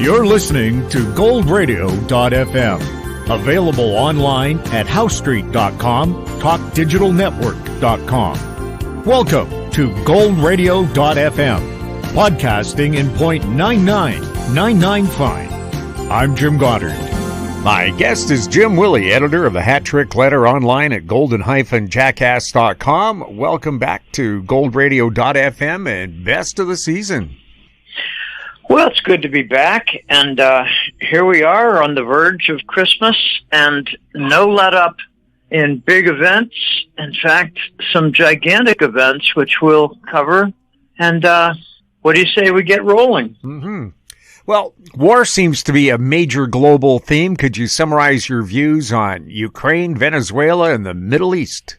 You're listening to goldradio.fm. Available online at housestreet.com, talkdigitalnetwork.com. Welcome to goldradio.fm, podcasting in 0.99995. I'm Jim Goddard. My guest is Jim Willie, editor of the Hat Trick Letter online at golden-jackass.com. Welcome back to goldradio.fm and best of the season. Well, it's good to be back, and here we are on the verge of Christmas, and no let-up in big events. In fact, some gigantic events, which we'll cover. And what do you say we get rolling? Mm-hmm. Well, war seems to be a major global theme. Could you summarize your views on Ukraine, Venezuela, and the Middle East?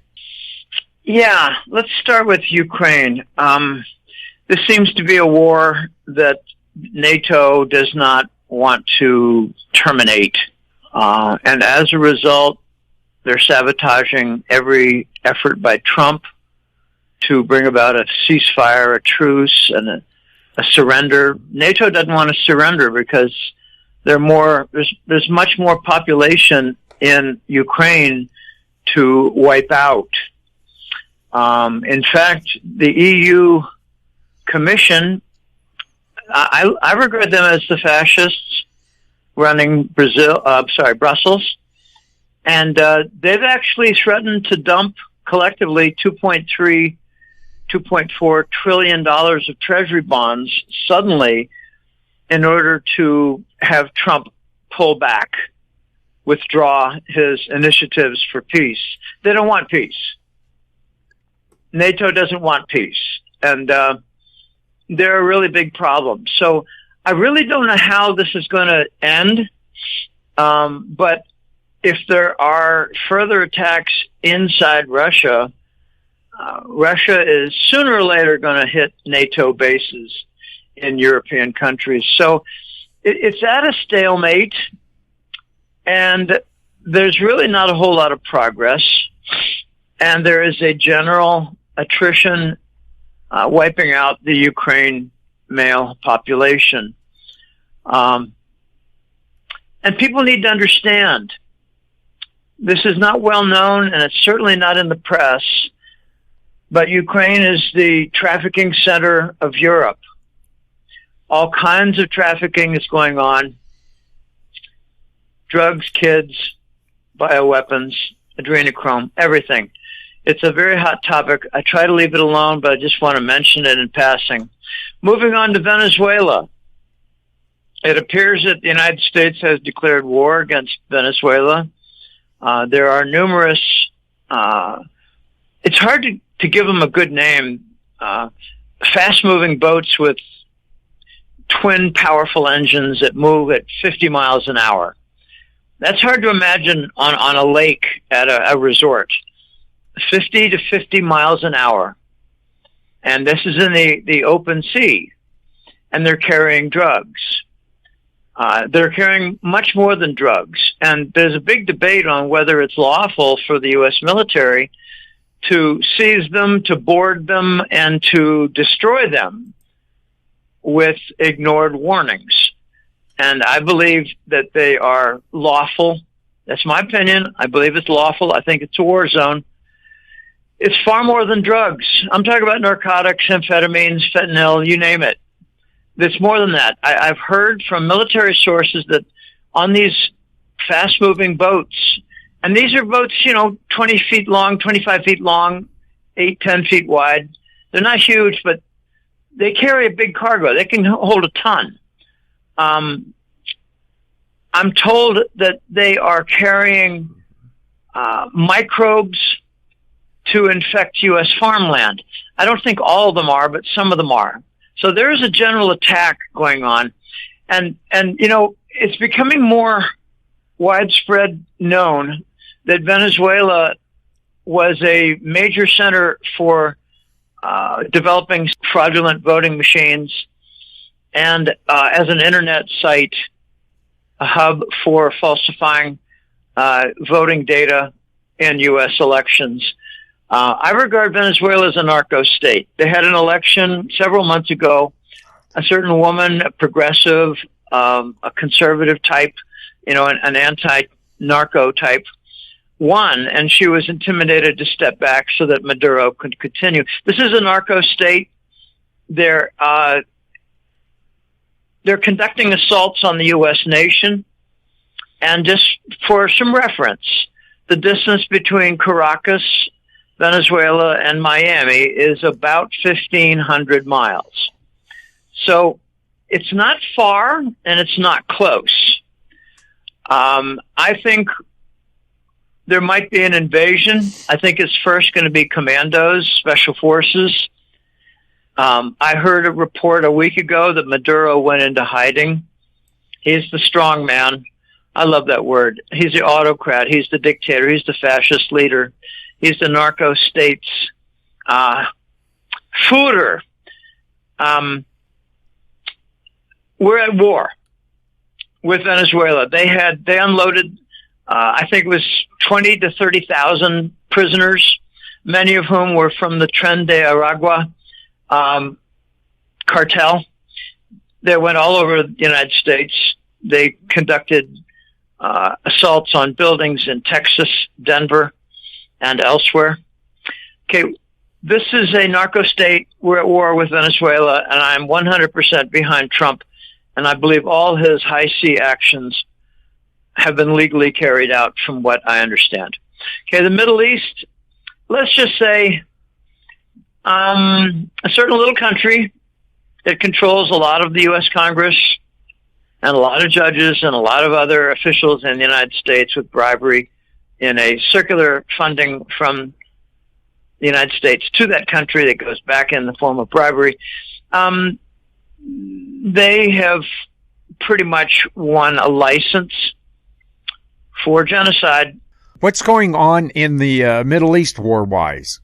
Yeah, let's start with Ukraine. This seems to be a war that NATO does not want to terminate. And as a result, they're sabotaging every effort by Trump to bring about a ceasefire, a truce, and a surrender. NATO doesn't want to surrender because there's much more population in Ukraine to wipe out. In fact, the EU Commission, I regard them as the fascists running Brussels, and they've actually threatened to dump collectively $2.4 trillion of treasury bonds suddenly in order to have Trump pull back, withdraw his initiatives for peace. They don't want peace. NATO doesn't want peace. And they're a really big problem. So I really don't know how this is going to end. But if there are further attacks inside Russia, Russia is sooner or later going to hit NATO bases in European countries. So it's at a stalemate, and there's really not a whole lot of progress. And there is a general attrition wiping out the Ukraine male population. And people need to understand, this is not well known, and it's certainly not in the press, but Ukraine is the trafficking center of Europe. All kinds of trafficking is going on. Drugs, kids, bioweapons, adrenochrome, everything. It's a very hot topic. I try to leave it alone, but I just want to mention it in passing. Moving on to Venezuela. It appears that the United States has declared war against Venezuela. There are numerous, it's hard to give them a good name, fast-moving boats with twin powerful engines that move at 50 miles an hour. That's hard to imagine on a lake at a resort. 50 to 50 miles an hour. And this is in the open sea. And they're carrying drugs. They're carrying much more than drugs. And there's a big debate on whether it's lawful for the U.S. military to seize them, to board them, and to destroy them with ignored warnings. And I believe that they are lawful. That's my opinion. I believe it's lawful. I think it's a war zone. It's far more than drugs. I'm talking about narcotics, amphetamines, fentanyl, you name it. It's more than that. I've heard from military sources that on these fast-moving boats, and these are boats, 20 feet long, 25 feet long, 8, 10 feet wide. They're not huge, but they carry a big cargo. They can hold a ton. I'm told that they are carrying microbes to infect U.S. farmland. I don't think all of them are, but some of them are. So there is a general attack going on. And it's becoming more widespread known that Venezuela was a major center for developing fraudulent voting machines and as an internet site, a hub for falsifying voting data in U.S. elections. I regard Venezuela as a narco state. They had an election several months ago. A certain woman, a progressive, a conservative type, an anti-narco type, won, and she was intimidated to step back so that Maduro could continue. This is a narco state. They're conducting assaults on the U.S. nation. And just for some reference, the distance between Caracas, Venezuela, and Miami is about 1,500 miles. So it's not far and it's not close. I think there might be an invasion. I think it's first going to be commandos, special forces. I heard a report a week ago that Maduro went into hiding. He's the strong man. I love that word. He's the autocrat. He's the dictator. He's the fascist leader. He's the narco state's Führer. We're at war with Venezuela. They unloaded, I think it was 20 to 30,000 prisoners, many of whom were from the Tren de Aragua cartel. They went all over the United States. They conducted assaults on buildings in Texas, Denver, and elsewhere. Okay, this is a narco state. We're at war with Venezuela, and I'm 100% behind Trump, and I believe all his high sea actions have been legally carried out from what I understand. Okay, the Middle East, let's just say a certain little country that controls a lot of the U.S. Congress and a lot of judges and a lot of other officials in the United States with bribery in a circular funding from the United States to that country that goes back in the form of bribery. They have pretty much won a license for genocide. What's going on in the Middle East war-wise?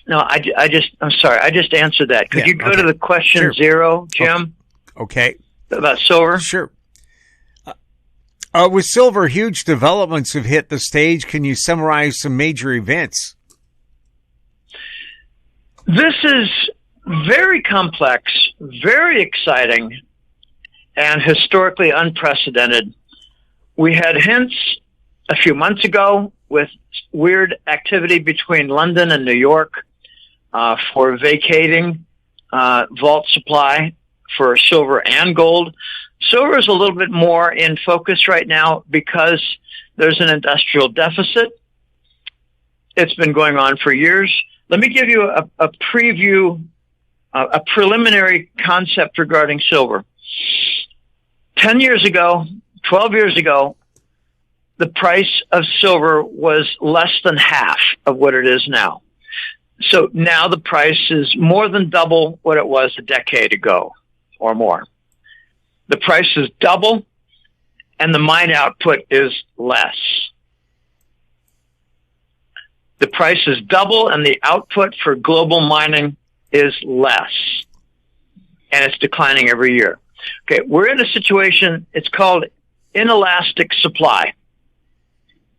No, I'm sorry. I just answered that. Could you go to the question zero, Jim? Okay. About silver? Sure. With silver, huge developments have hit the stage. Can you summarize some major events? This is very complex, very exciting, and historically unprecedented. We had hints a few months ago with weird activity between London and New York for vacating vault supply for silver and gold. Silver is a little bit more in focus right now because there's an industrial deficit. It's been going on for years. Let me give you a preview, a preliminary concept regarding silver. 10 years ago, 12 years ago, the price of silver was less than half of what it is now. So now the price is more than double what it was a decade ago or more. The price is double and the mine output is less. The price is double and the output for global mining is less. And it's declining every year. Okay, we're in a situation, it's called inelastic supply.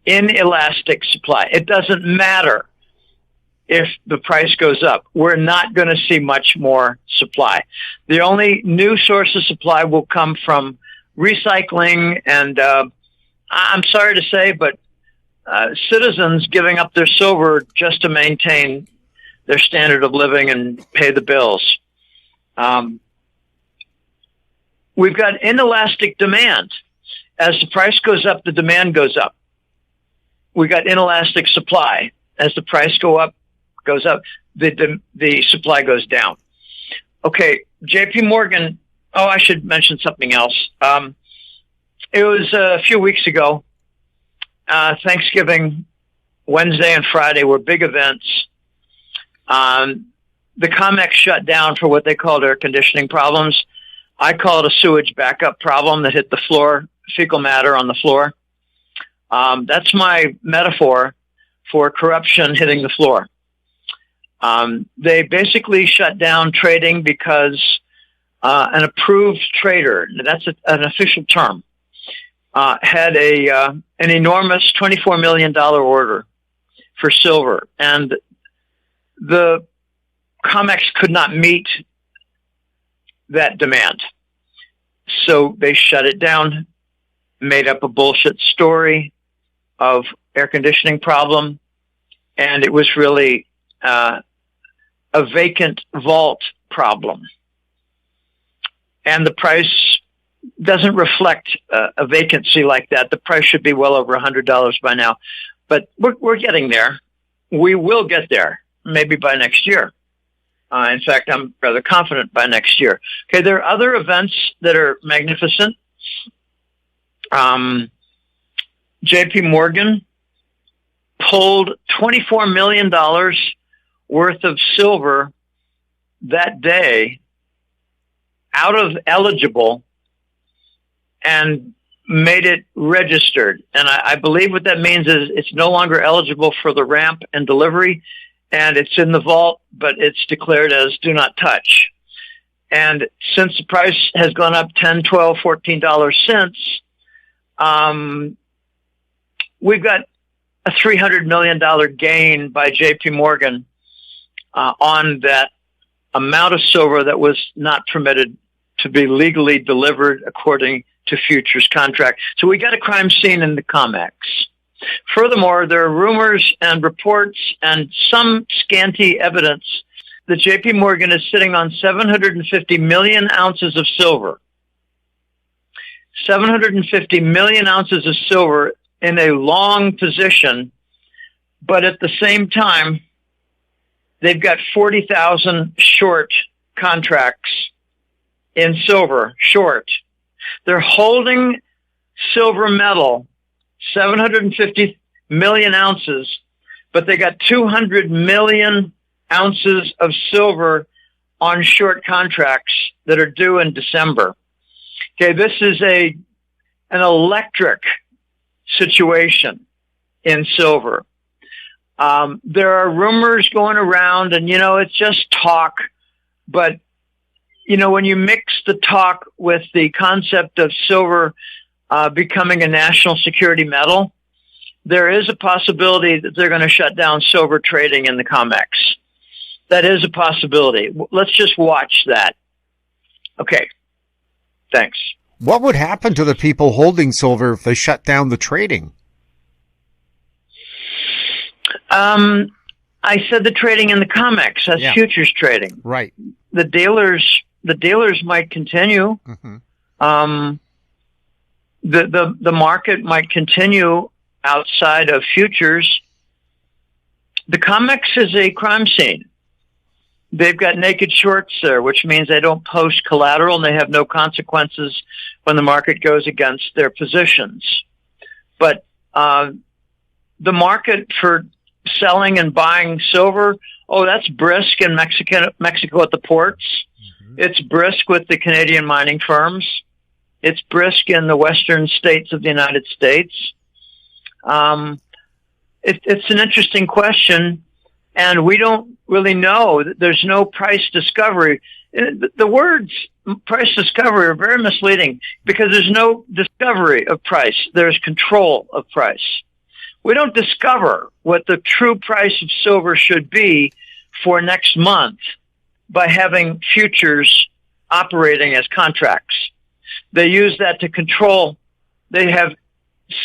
Inelastic supply. It doesn't matter if the price goes up. We're not going to see much more supply. The only new source of supply will come from recycling and, I'm sorry to say, but citizens giving up their silver just to maintain their standard of living and pay the bills. We've got inelastic demand. As the price goes up, the demand goes up. We got inelastic supply. As the price goes up, the supply goes down. Okay, J.P. Morgan. Oh, I should mention something else. It was a few weeks ago. Thanksgiving, Wednesday and Friday were big events. The COMEX shut down for what they called air conditioning problems. I call it a sewage backup problem that hit the floor, fecal matter on the floor. That's my metaphor for corruption hitting the floor. They basically shut down trading because an approved trader, that's an official term, had an enormous $24 million order for silver. And the COMEX could not meet that demand. So they shut it down, made up a bullshit story of air conditioning problem, and it was really a vacant vault problem. And the price doesn't reflect a vacancy like that. The price should be well over $100 by now. But we're getting there. We will get there, maybe by next year. In fact, I'm rather confident by next year. Okay, there are other events that are magnificent. JP Morgan pulled $24 million worth of silver that day out of eligible and made it registered. And I believe what that means is it's no longer eligible for the ramp and delivery, and it's in the vault, but it's declared as do not touch. And since the price has gone up $10, $12, $14 since, we've got a $300 million gain by JP Morgan on that amount of silver that was not permitted to be legally delivered according to futures contract. So we got a crime scene in the COMEX. Furthermore, there are rumors and reports and some scanty evidence that JP Morgan is sitting on 750 million ounces of silver. 750 million ounces of silver in a long position, but at the same time, they've got 40,000 short contracts in silver, short. They're holding silver metal, 750 million ounces, but they got 200 million ounces of silver on short contracts that are due in December. Okay, this is an electric situation in silver. There are rumors going around, and, it's just talk, but, when you mix the talk with the concept of silver becoming a national security metal, there is a possibility that they're going to shut down silver trading in the COMEX. That is a possibility. Let's just watch that. Okay. Thanks. What would happen to the people holding silver if they shut down the trading? I said the trading in the COMEX. That's futures trading. Right. The dealers might continue. Mm-hmm. The market might continue outside of futures. The COMEX is a crime scene. They've got naked shorts there, which means they don't post collateral and they have no consequences when the market goes against their positions. But the market for selling and buying silver, that's brisk in Mexico at the ports. Mm-hmm. It's brisk with the Canadian mining firms. It's brisk in the western states of the United States. It's an interesting question, and we don't really know. There's no price discovery. The words price discovery are very misleading because there's no discovery of price. There's control of price. We don't discover what the true price of silver should be for next month by having futures operating as contracts. They use that to control. They have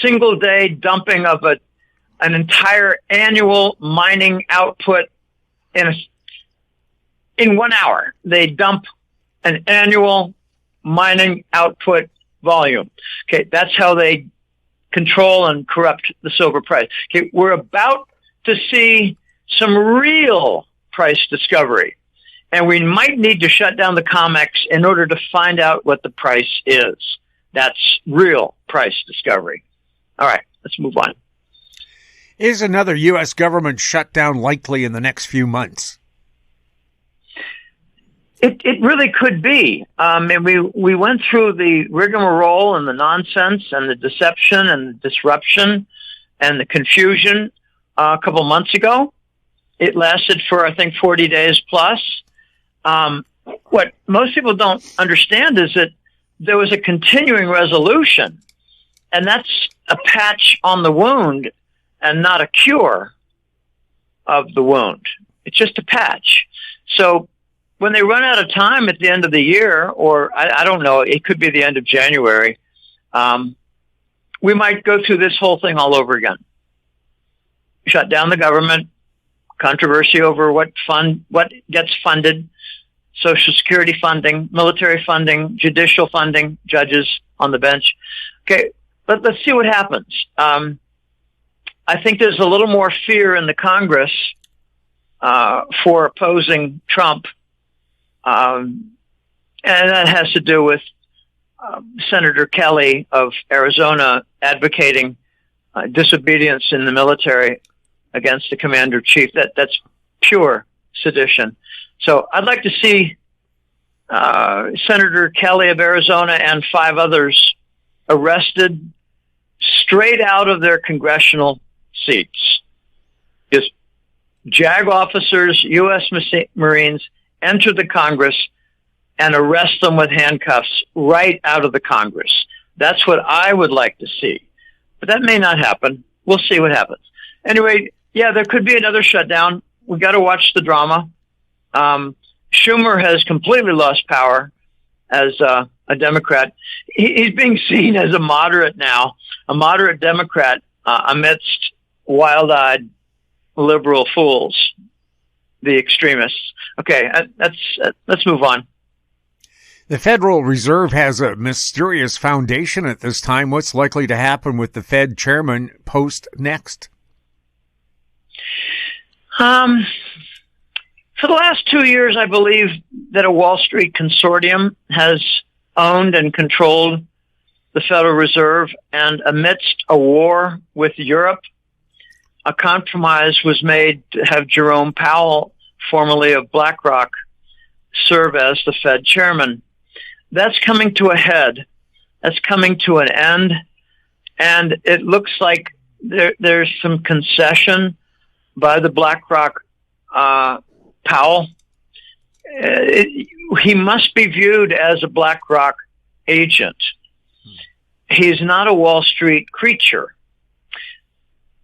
single day dumping of an entire annual mining output in 1 hour. They dump an annual mining output volume. Okay, that's how they control and corrupt the silver price. Okay, we're about to see some real price discovery, and we might need to shut down the COMEX in order to find out what the price is. That's real price discovery. All right, let's move on. Is another U.S. government shutdown likely in the next few months? It really could be. And we went through the rigmarole and the nonsense and the deception and the disruption and the confusion a couple months ago. It lasted for, I think, 40 days plus. What most people don't understand is that there was a continuing resolution, and that's a patch on the wound and not a cure of the wound. It's just a patch. So when they run out of time at the end of the year, or I don't know, it could be the end of January, we might go through this whole thing all over again. Shut down the government, controversy over what gets funded, Social Security funding, military funding, judicial funding, judges on the bench. Okay, but let's see what happens. I think there's a little more fear in the Congress for opposing Trump, and that has to do with Senator Kelly of Arizona advocating disobedience in the military against the commander-in-chief. That's pure sedition. So I'd like to see Senator Kelly of Arizona and 5 others arrested straight out of their congressional seats. Just JAG officers, U.S. Marines enter the Congress and arrest them with handcuffs right out of the Congress. That's what I would like to see. But that may not happen. We'll see what happens. Anyway, yeah, there could be another shutdown. We've got to watch the drama. Schumer has completely lost power as a Democrat. He's being seen as a moderate now, a moderate Democrat amidst wild-eyed liberal fools, the extremists. Okay, let's move on. The Federal Reserve has a mysterious foundation at this time. What's likely to happen with the Fed chairman post next? For the last 2 years, I believe that a Wall Street consortium has owned and controlled the Federal Reserve, and amidst a war with Europe, a compromise was made to have Jerome Powell, formerly of BlackRock, serve as the Fed chairman. That's coming to a head. That's coming to an end. And it looks like there's some concession by the BlackRock Powell. He must be viewed as a BlackRock agent. He's not a Wall Street creature.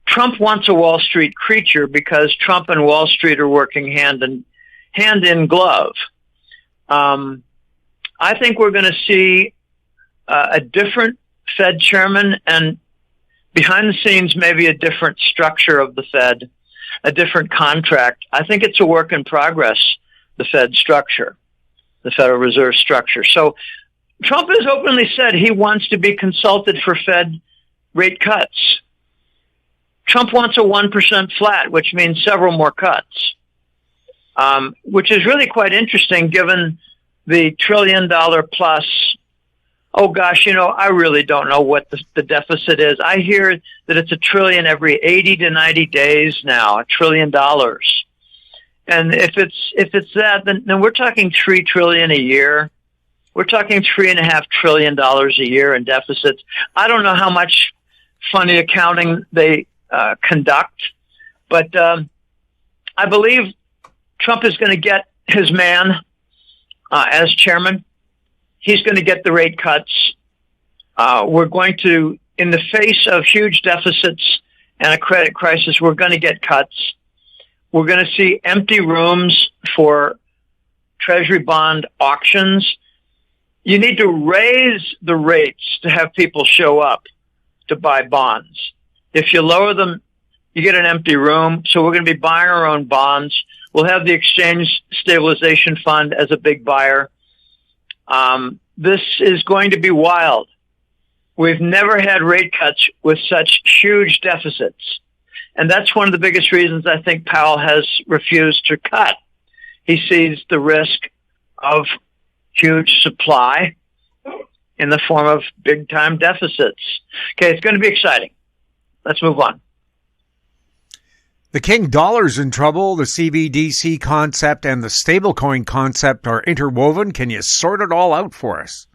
Trump wants a Wall Street creature because Trump and Wall Street are working hand in glove. I think we're going to see a different Fed chairman, and behind the scenes, maybe a different structure of the Fed, a different contract. I think it's a work in progress, the Fed structure, the Federal Reserve structure. So Trump has openly said he wants to be consulted for Fed rate cuts. Trump wants a 1% flat, which means several more cuts, which is really quite interesting given the $1 trillion plus. Oh gosh, I really don't know what the deficit is. I hear that it's $1 trillion every 80 to 90 days now, $1 trillion. And if it's that, then we're talking $3 trillion a year. We're talking $3.5 trillion a year in deficits. I don't know how much funny accounting they conduct, but I believe Trump is going to get his man as chairman. He's going to get the rate cuts. We're going to, in the face of huge deficits and a credit crisis, we're going to get cuts. We're going to see empty rooms for Treasury bond auctions. You need to raise the rates to have people show up to buy bonds. If you lower them, you get an empty room. So we're going to be buying our own bonds. We'll have the Exchange Stabilization Fund as a big buyer. This is going to be wild. We've never had rate cuts with such huge deficits. And that's one of the biggest reasons I think Powell has refused to cut. He sees the risk of huge supply in the form of big-time deficits. Okay, it's going to be exciting. Let's move on. The King dollar's in trouble. The CBDC concept and the stablecoin concept are interwoven. Can you sort it all out for us?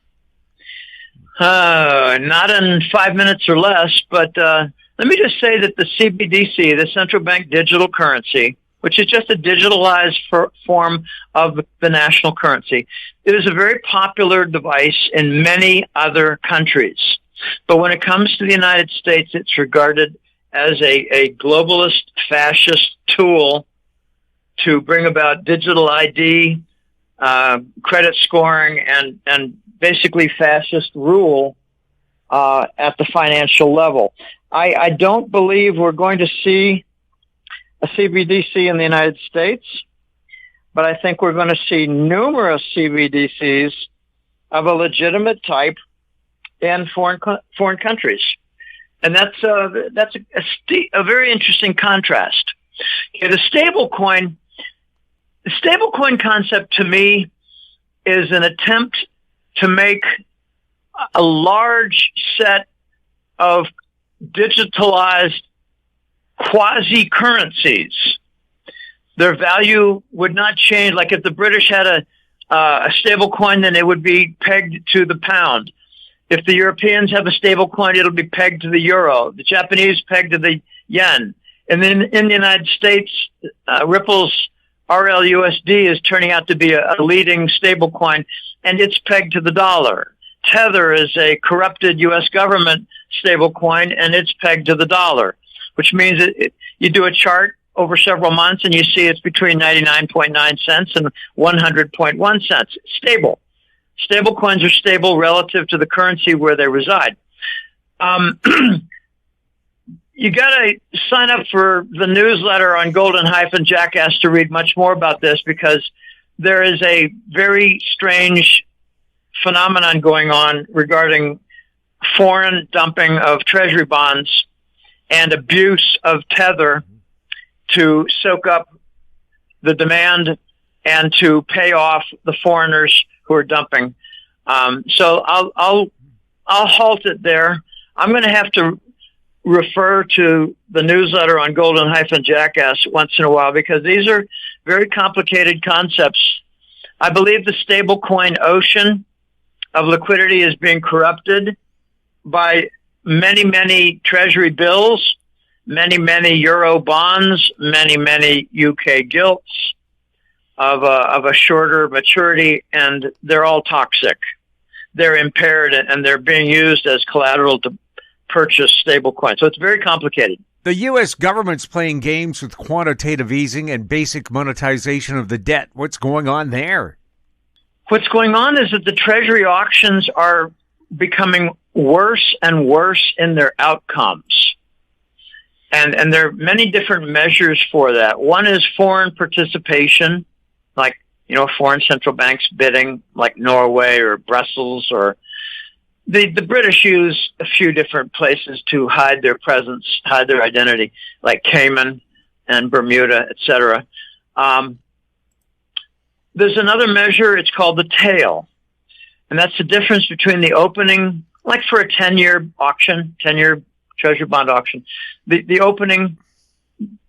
Not in 5 minutes or less, but let me just say that the CBDC, the central bank digital currency, which is just a digitalized form of the national currency, it is a very popular device in many other countries. But when it comes to the United States, it's regarded as a globalist fascist tool to bring about digital ID, credit scoring, and basically fascist rule at the financial level. I don't believe we're going to see a CBDC in the United States, but I think we're going to see numerous CBDCs of a legitimate type in foreign countries. And that's a very interesting contrast. Okay, the stablecoin concept to me is an attempt to make a large set of digitalized quasi-currencies. Their value would not change. Like if the British had a stable coin, then it would be pegged to the pound. If the Europeans have a stable coin, it'll be pegged to the euro. The Japanese pegged to the yen. And then in the United States, Ripple's RLUSD is turning out to be a leading stable coin, and it's pegged to the dollar. Tether is a corrupted U.S. government stable coin, and it's pegged to the dollar, which means you do a chart over several months, and you see it's between 99.9 cents and 100.1 cents. Stable. Stable coins are stable relative to the currency where they reside. You got to sign up for the newsletter on Golden-Jackass to read much more about this, because there is a very strange phenomenon going on regarding foreign dumping of treasury bonds and abuse of Tether to soak up the demand and to pay off the foreigners who are dumping. So I'll halt it there. I'm going to have to refer to the newsletter on Golden-Jackass once in a while, because these are very complicated concepts. I believe the stablecoin ocean of liquidity is being corrupted by many, many treasury bills, many, many euro bonds, many, many UK gilts of a shorter maturity, and they're all toxic. They're impaired, and they're being used as collateral to purchase stable coins. So it's very complicated. The U.S. government's playing games with quantitative easing and basic monetization of the debt. What's going on there? What's going on is that the treasury auctions are becoming worse and worse in their outcomes. And there are many different measures for that. One is foreign participation, like, foreign central banks bidding, like Norway or Brussels, or the British use a few different places to hide their presence, hide their identity, like Cayman and Bermuda, etc. There's another measure, it's called the tail. And that's the difference between the opening, like for a 10-year auction, 10-year treasury bond auction, the opening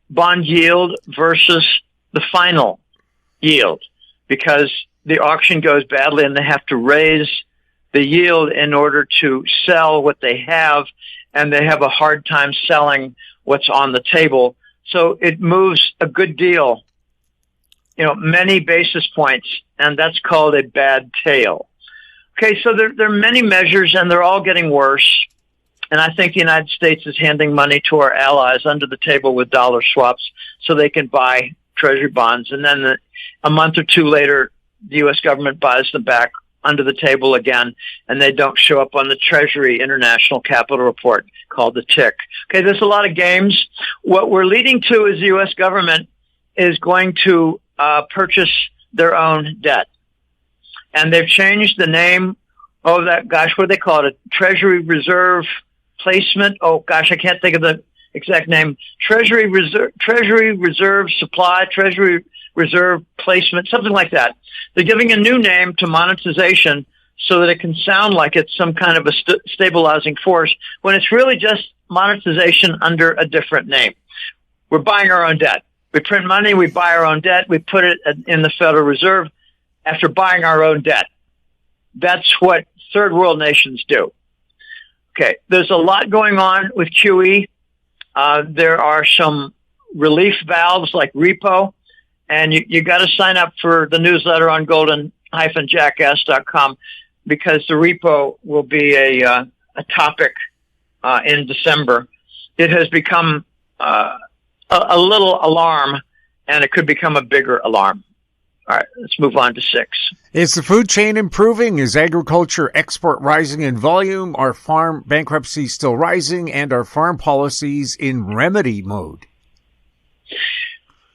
bond yield versus the final yield, because the auction goes badly and they have to raise the yield in order to sell what they have, and they have a hard time selling what's on the table. So it moves a good deal, many basis points, and that's called a bad tail. Okay, so there are many measures, and they're all getting worse. And I think the United States is handing money to our allies under the table with dollar swaps so they can buy treasury bonds. And then a month or two later, the U.S. government buys them back under the table again, and they don't show up on the Treasury International Capital Report, called the TIC. Okay, there's a lot of games. What we're leading to is the U.S. government is going to purchase their own debt. And they've changed the name. Oh, what do they call it? A Treasury Reserve Placement. Oh, gosh, I can't think of the exact name. Treasury Reserve Supply, Treasury Reserve Placement, something like that. They're giving a new name to monetization so that it can sound like it's some kind of a stabilizing force, when it's really just monetization under a different name. We're buying our own debt. We print money, we buy our own debt, we put it in the Federal Reserve after buying our own debt. That's what third world nations do. Okay, there's a lot going on with QE. There are some relief valves like repo, and you got to sign up for the newsletter on golden-jackass.com, because the repo will be a topic in December. It has become a little alarm, and it could become a bigger alarm. All right, let's move on to 6. Is the food chain improving? Is agriculture export rising in volume? Are farm bankruptcies still rising? And are farm policies in remedy mode?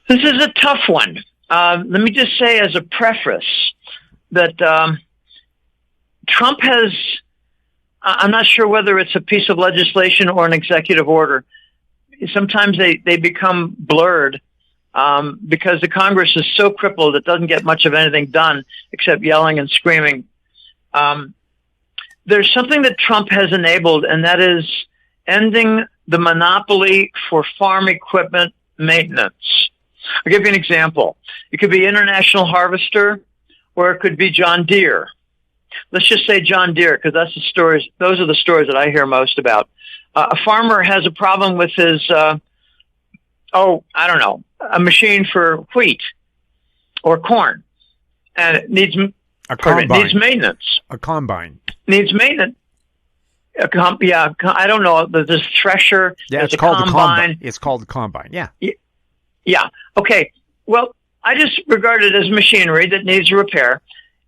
This is a tough one. Let me just say as a preface that Trump has, I'm not sure whether it's a piece of legislation or an executive order. Sometimes they become blurred because the Congress is so crippled it doesn't get much of anything done except yelling and screaming. There's something that Trump has enabled, and that is ending the monopoly for farm equipment maintenance. I'll give you an example. It could be International Harvester, or it could be John Deere. Let's just say John Deere, because that's the stories. Those are the stories that I hear most about. A farmer has a problem with his, I don't know, a machine for wheat or corn, and it needs needs maintenance. A combine needs maintenance. I don't know. There's a thresher. Yeah, it's called the combine. It's called the combine. Yeah. Yeah. Okay. Well, I just regard it as machinery that needs repair,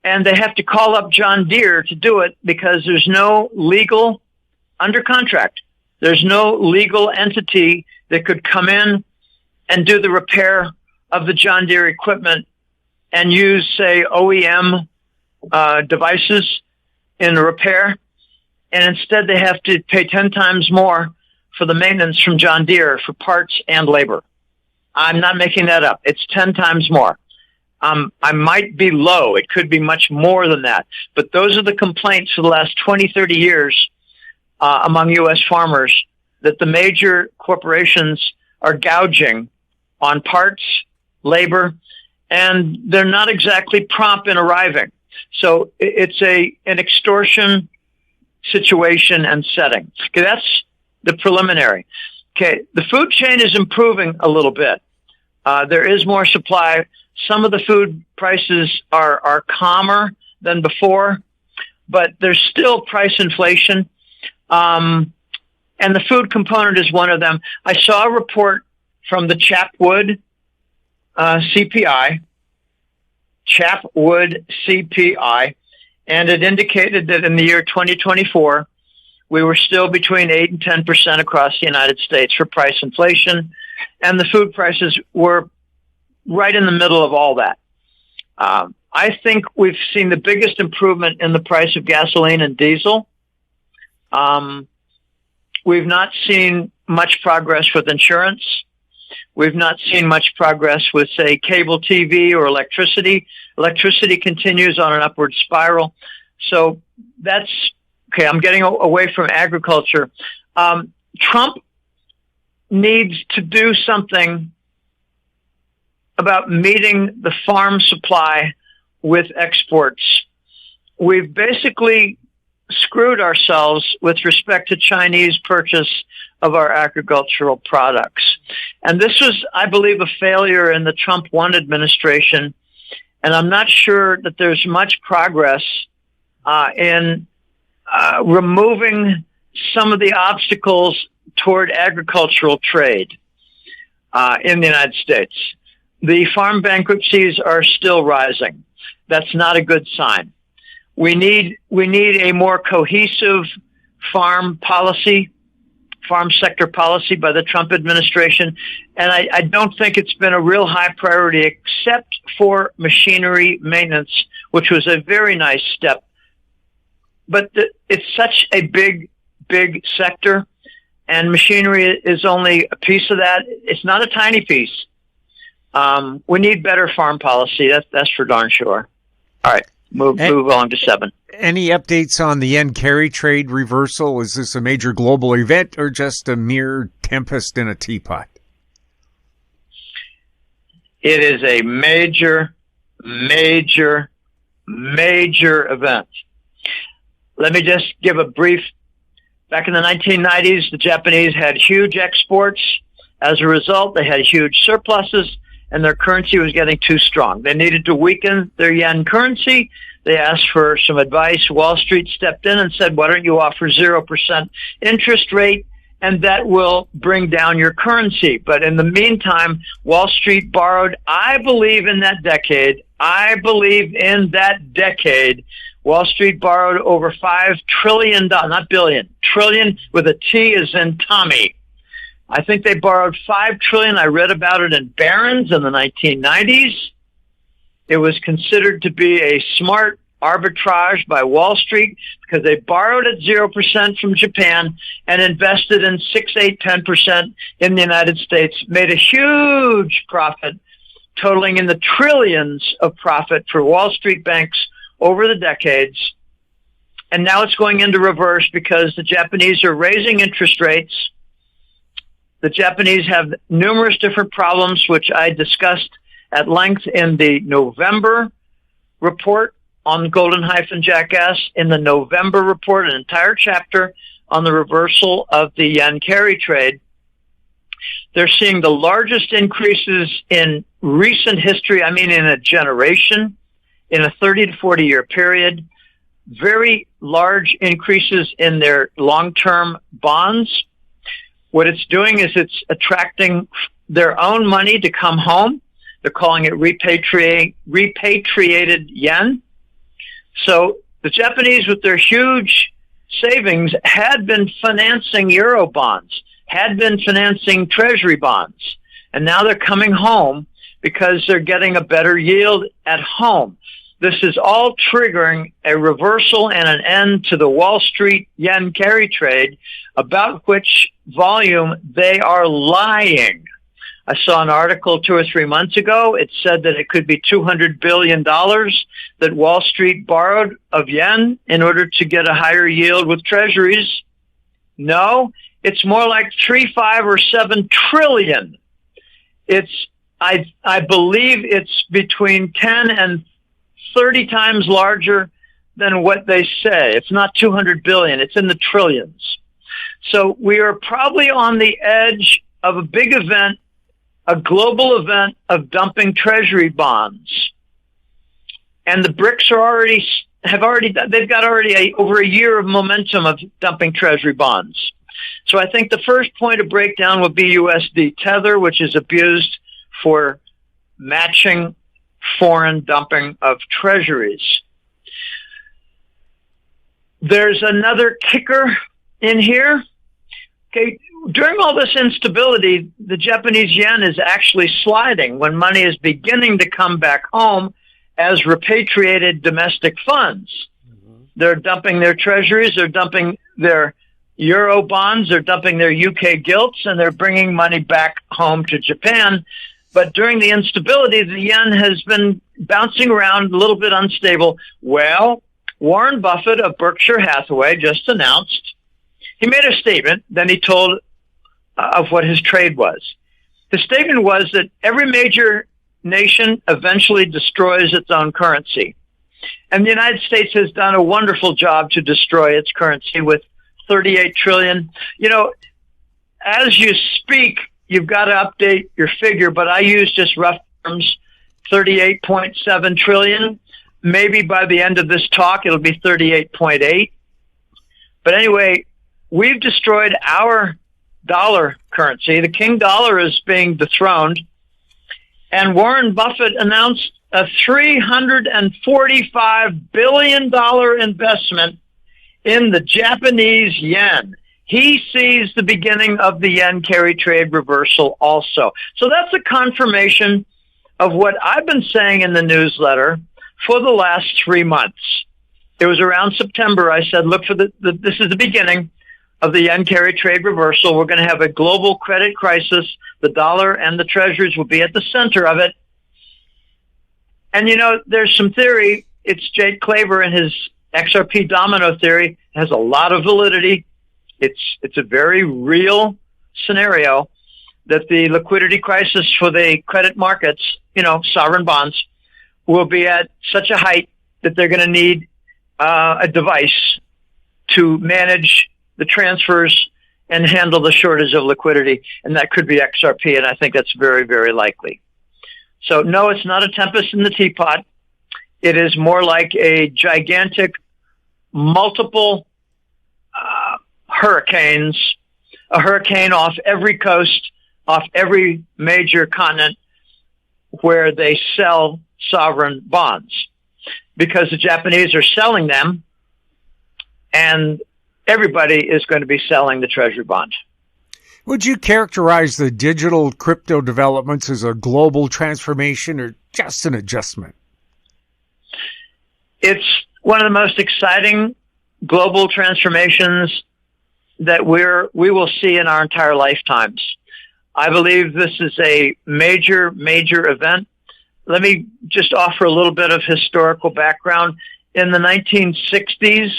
and they have to call up John Deere to do it because there's no legal under contract. There's no legal entity that could come in and do the repair of the John Deere equipment and use, say, OEM devices in the repair. And instead they have to pay 10 times more for the maintenance from John Deere for parts and labor. I'm not making that up. It's 10 times more. I might be low. It could be much more than that. But those are the complaints for the last 20, 30 years among U.S. farmers, that the major corporations are gouging on parts, labor, and they're not exactly prompt in arriving. So it's an extortion situation and setting. Okay, that's the preliminary. Okay, the food chain is improving a little bit. There is more supply. Some of the food prices are calmer than before, but there's still price inflation. And the food component is one of them. I saw a report from the Chapwood CPI, and it indicated that in the year 2024, we were still between 8 and 10% across the United States for price inflation, and the food prices were right in the middle of all that. I think we've seen the biggest improvement in the price of gasoline and diesel. We've not seen much progress with insurance. We've not seen much progress with, say, cable TV or electricity. Electricity continues on an upward spiral. So that's, okay, I'm getting away from agriculture. Trump needs to do something about meeting the farm supply with exports. We've basically screwed ourselves with respect to Chinese purchase of our agricultural products. And this was, I believe, a failure in the Trump 1 administration. And I'm not sure that there's much progress in removing some of the obstacles toward agricultural trade in the United States. The farm bankruptcies are still rising. That's not a good sign. We need a more cohesive farm sector policy by the Trump administration. And I don't think it's been a real high priority except for machinery maintenance, which was a very nice step. But it's such a big sector, and machinery is only a piece of that. It's not a tiny piece. We need better farm policy. That's for darn sure. All right. Move on to 7. Any updates on the yen carry trade reversal? Is this a major global event or just a mere tempest in a teapot? It is a major event. Let me just give a brief. Back in the 1990s, the Japanese had huge exports. As a result, they had huge surpluses, and their currency was getting too strong. They needed to weaken their yen currency. They asked for some advice. Wall Street stepped in and said, why don't you offer 0% interest rate, and that will bring down your currency. But in the meantime, Wall Street borrowed, I believe in that decade, I believe in that decade, Wall Street borrowed over $5 trillion, not billion, trillion with a T as in Tommy. I think they borrowed $5 trillion. I read about it in Barron's in the 1990s. It was considered to be a smart arbitrage by Wall Street because they borrowed at 0% from Japan and invested in 6, 8, 10% in the United States, made a huge profit, totaling in the trillions of profit for Wall Street banks over the decades. And now it's going into reverse because the Japanese are raising interest rates. The Japanese have numerous different problems, which I discussed at length in the November report on Golden-Jackass. In the November report, an entire chapter on the reversal of the yen carry trade. They're seeing the largest increases in recent history, I mean in a generation, in a 30 to 40 year period. Very large increases in their long-term bonds. What it's doing is it's attracting their own money to come home. They're calling it repatriated yen. So the Japanese, with their huge savings, had been financing euro bonds, had been financing treasury bonds, and now they're coming home because they're getting a better yield at home. This is all triggering a reversal and an end to the Wall Street yen carry trade, about which volume they are lying. I saw an article 2 or 3 months ago. It said that it could be $200 billion that Wall Street borrowed of yen in order to get a higher yield with treasuries. No, it's more like 3, 5, or 7 trillion. I believe it's between 10 and 30 times larger than what they say. It's not 200 billion. It's in the trillions. So we are probably on the edge of a big event, a global event of dumping treasury bonds. And the BRICS they've got over a year of momentum of dumping treasury bonds. So I think the first point of breakdown would be USD tether, which is abused for matching foreign dumping of treasuries. There's another kicker in here. Okay, during all this instability, the Japanese yen is actually sliding when money is beginning to come back home as repatriated domestic funds. Mm-hmm. They're dumping their treasuries, they're dumping their euro bonds, they're dumping their UK gilts, and they're bringing money back home to Japan. But during the instability, the yen has been bouncing around, a little bit unstable. Well, Warren Buffett of Berkshire Hathaway just announced, he made a statement, then he told of what his trade was. The statement was that every major nation eventually destroys its own currency. And the United States has done a wonderful job to destroy its currency with 38 trillion. You know, as you speak, you've got to update your figure, but I use just rough terms, 38.7 trillion. Maybe by the end of this talk, it'll be 38.8. But anyway, we've destroyed our dollar currency. The king dollar is being dethroned. And Warren Buffett announced a $345 billion investment in the Japanese yen. He sees the beginning of the yen carry trade reversal also. So that's a confirmation of what I've been saying in the newsletter for the last 3 months. It was around September. I said, look for this is the beginning of the yen carry trade reversal. We're going to have a global credit crisis. The dollar and the treasuries will be at the center of it. And, you know, there's some theory. It's Jake Claver and his XRP domino theory. It has a lot of validity. It's a very real scenario that the liquidity crisis for the credit markets, you know, sovereign bonds, will be at such a height that they're going to need a device to manage the transfers and handle the shortage of liquidity, and that could be XRP, and I think that's very, very likely. So no, it's not a tempest in the teapot. It is more like a gigantic, multiple hurricanes, a hurricane off every coast, off every major continent, where they sell sovereign bonds because the Japanese are selling them and everybody is going to be selling the treasury bond. Would you characterize the digital crypto developments as a global transformation or just an adjustment? It's one of the most exciting global transformations that we will see in our entire lifetimes. I believe this is a major, major event. Let me just offer a little bit of historical background. In the 1960s,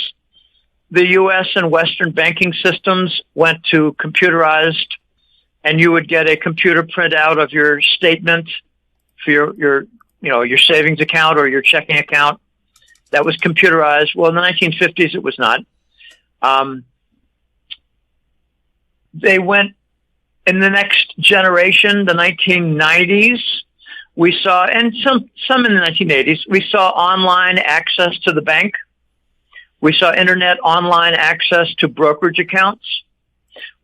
the U.S. and Western banking systems went to computerized, and you would get a computer printout of your statement for your savings account or your checking account. That was computerized. Well, in the 1950s, it was not. They went in the next generation, the 1990s. We saw, and some in the 1980s, we saw online access to the bank. We saw internet online access to brokerage accounts.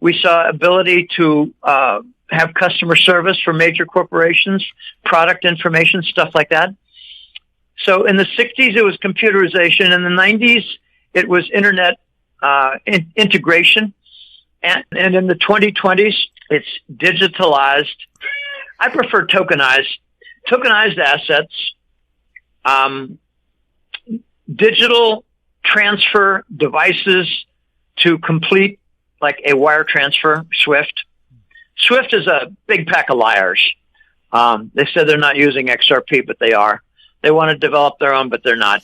We saw ability to have customer service for major corporations, product information, stuff like that. So in the 60s, it was computerization. In the 90s, it was internet integration. And in the 2020s, it's digitalized. I prefer tokenized assets, digital transfer devices to complete like a wire transfer, SWIFT. SWIFT is a big pack of liars. They said they're not using XRP, but they are. They want to develop their own, but they're not.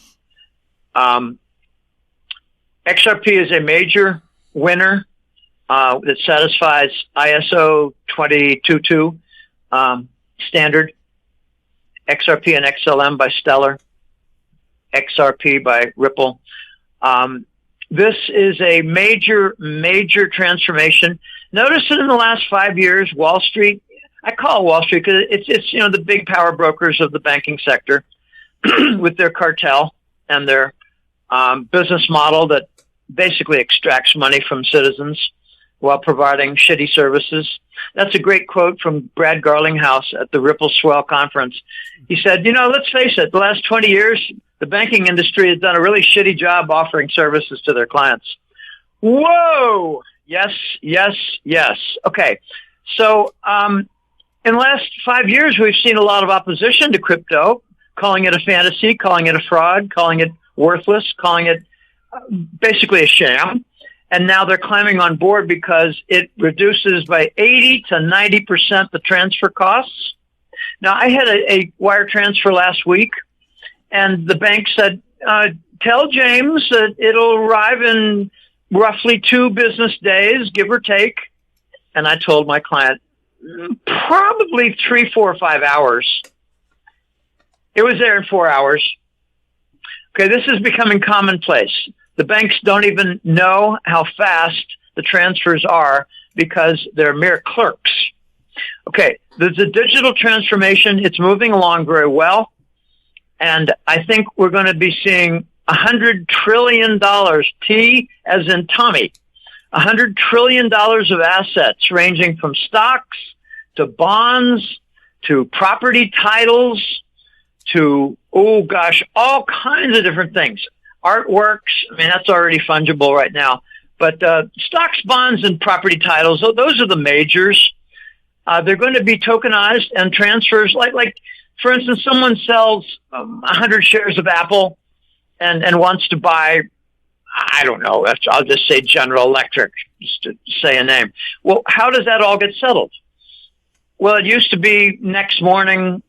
XRP is a major winner that satisfies ISO 222 standard. XRP and XLM by Stellar. XRP by Ripple. This is a major, major transformation. Notice that in the last 5 years, Wall Street, I call it Wall Street because it's the big power brokers of the banking sector with their cartel and their business model that basically extracts money from citizens while providing shitty services. That's a great quote from Brad Garlinghouse at the Ripple Swell Conference. He said, let's face it, the last 20 years, the banking industry has done a really shitty job offering services to their clients. Whoa! Yes, yes, yes. Okay. So in the last 5 years, we've seen a lot of opposition to crypto, calling it a fantasy, calling it a fraud, calling it worthless, calling it basically a sham. And now they're climbing on board because it reduces by 80 to 90% the transfer costs. Now, I had a wire transfer last week, and the bank said, tell James that it'll arrive in roughly 2 business days, give or take. And I told my client, probably 3, 4, 5 hours. It was there in 4 hours. Okay, this is becoming commonplace. The banks don't even know how fast the transfers are because they're mere clerks. Okay, there's a digital transformation. It's moving along very well. And I think we're going to be seeing $100 trillion, T as in Tommy, $100 trillion of assets ranging from stocks to bonds to property titles to, all kinds of different things. Artworks, that's already fungible right now. But stocks, bonds, and property titles, those are the majors. They're going to be tokenized and transfers. Like for instance, someone sells 100 shares of Apple and wants to buy, I don't know, I'll just say General Electric, just to say a name. Well, how does that all get settled? Well, it used to be next morning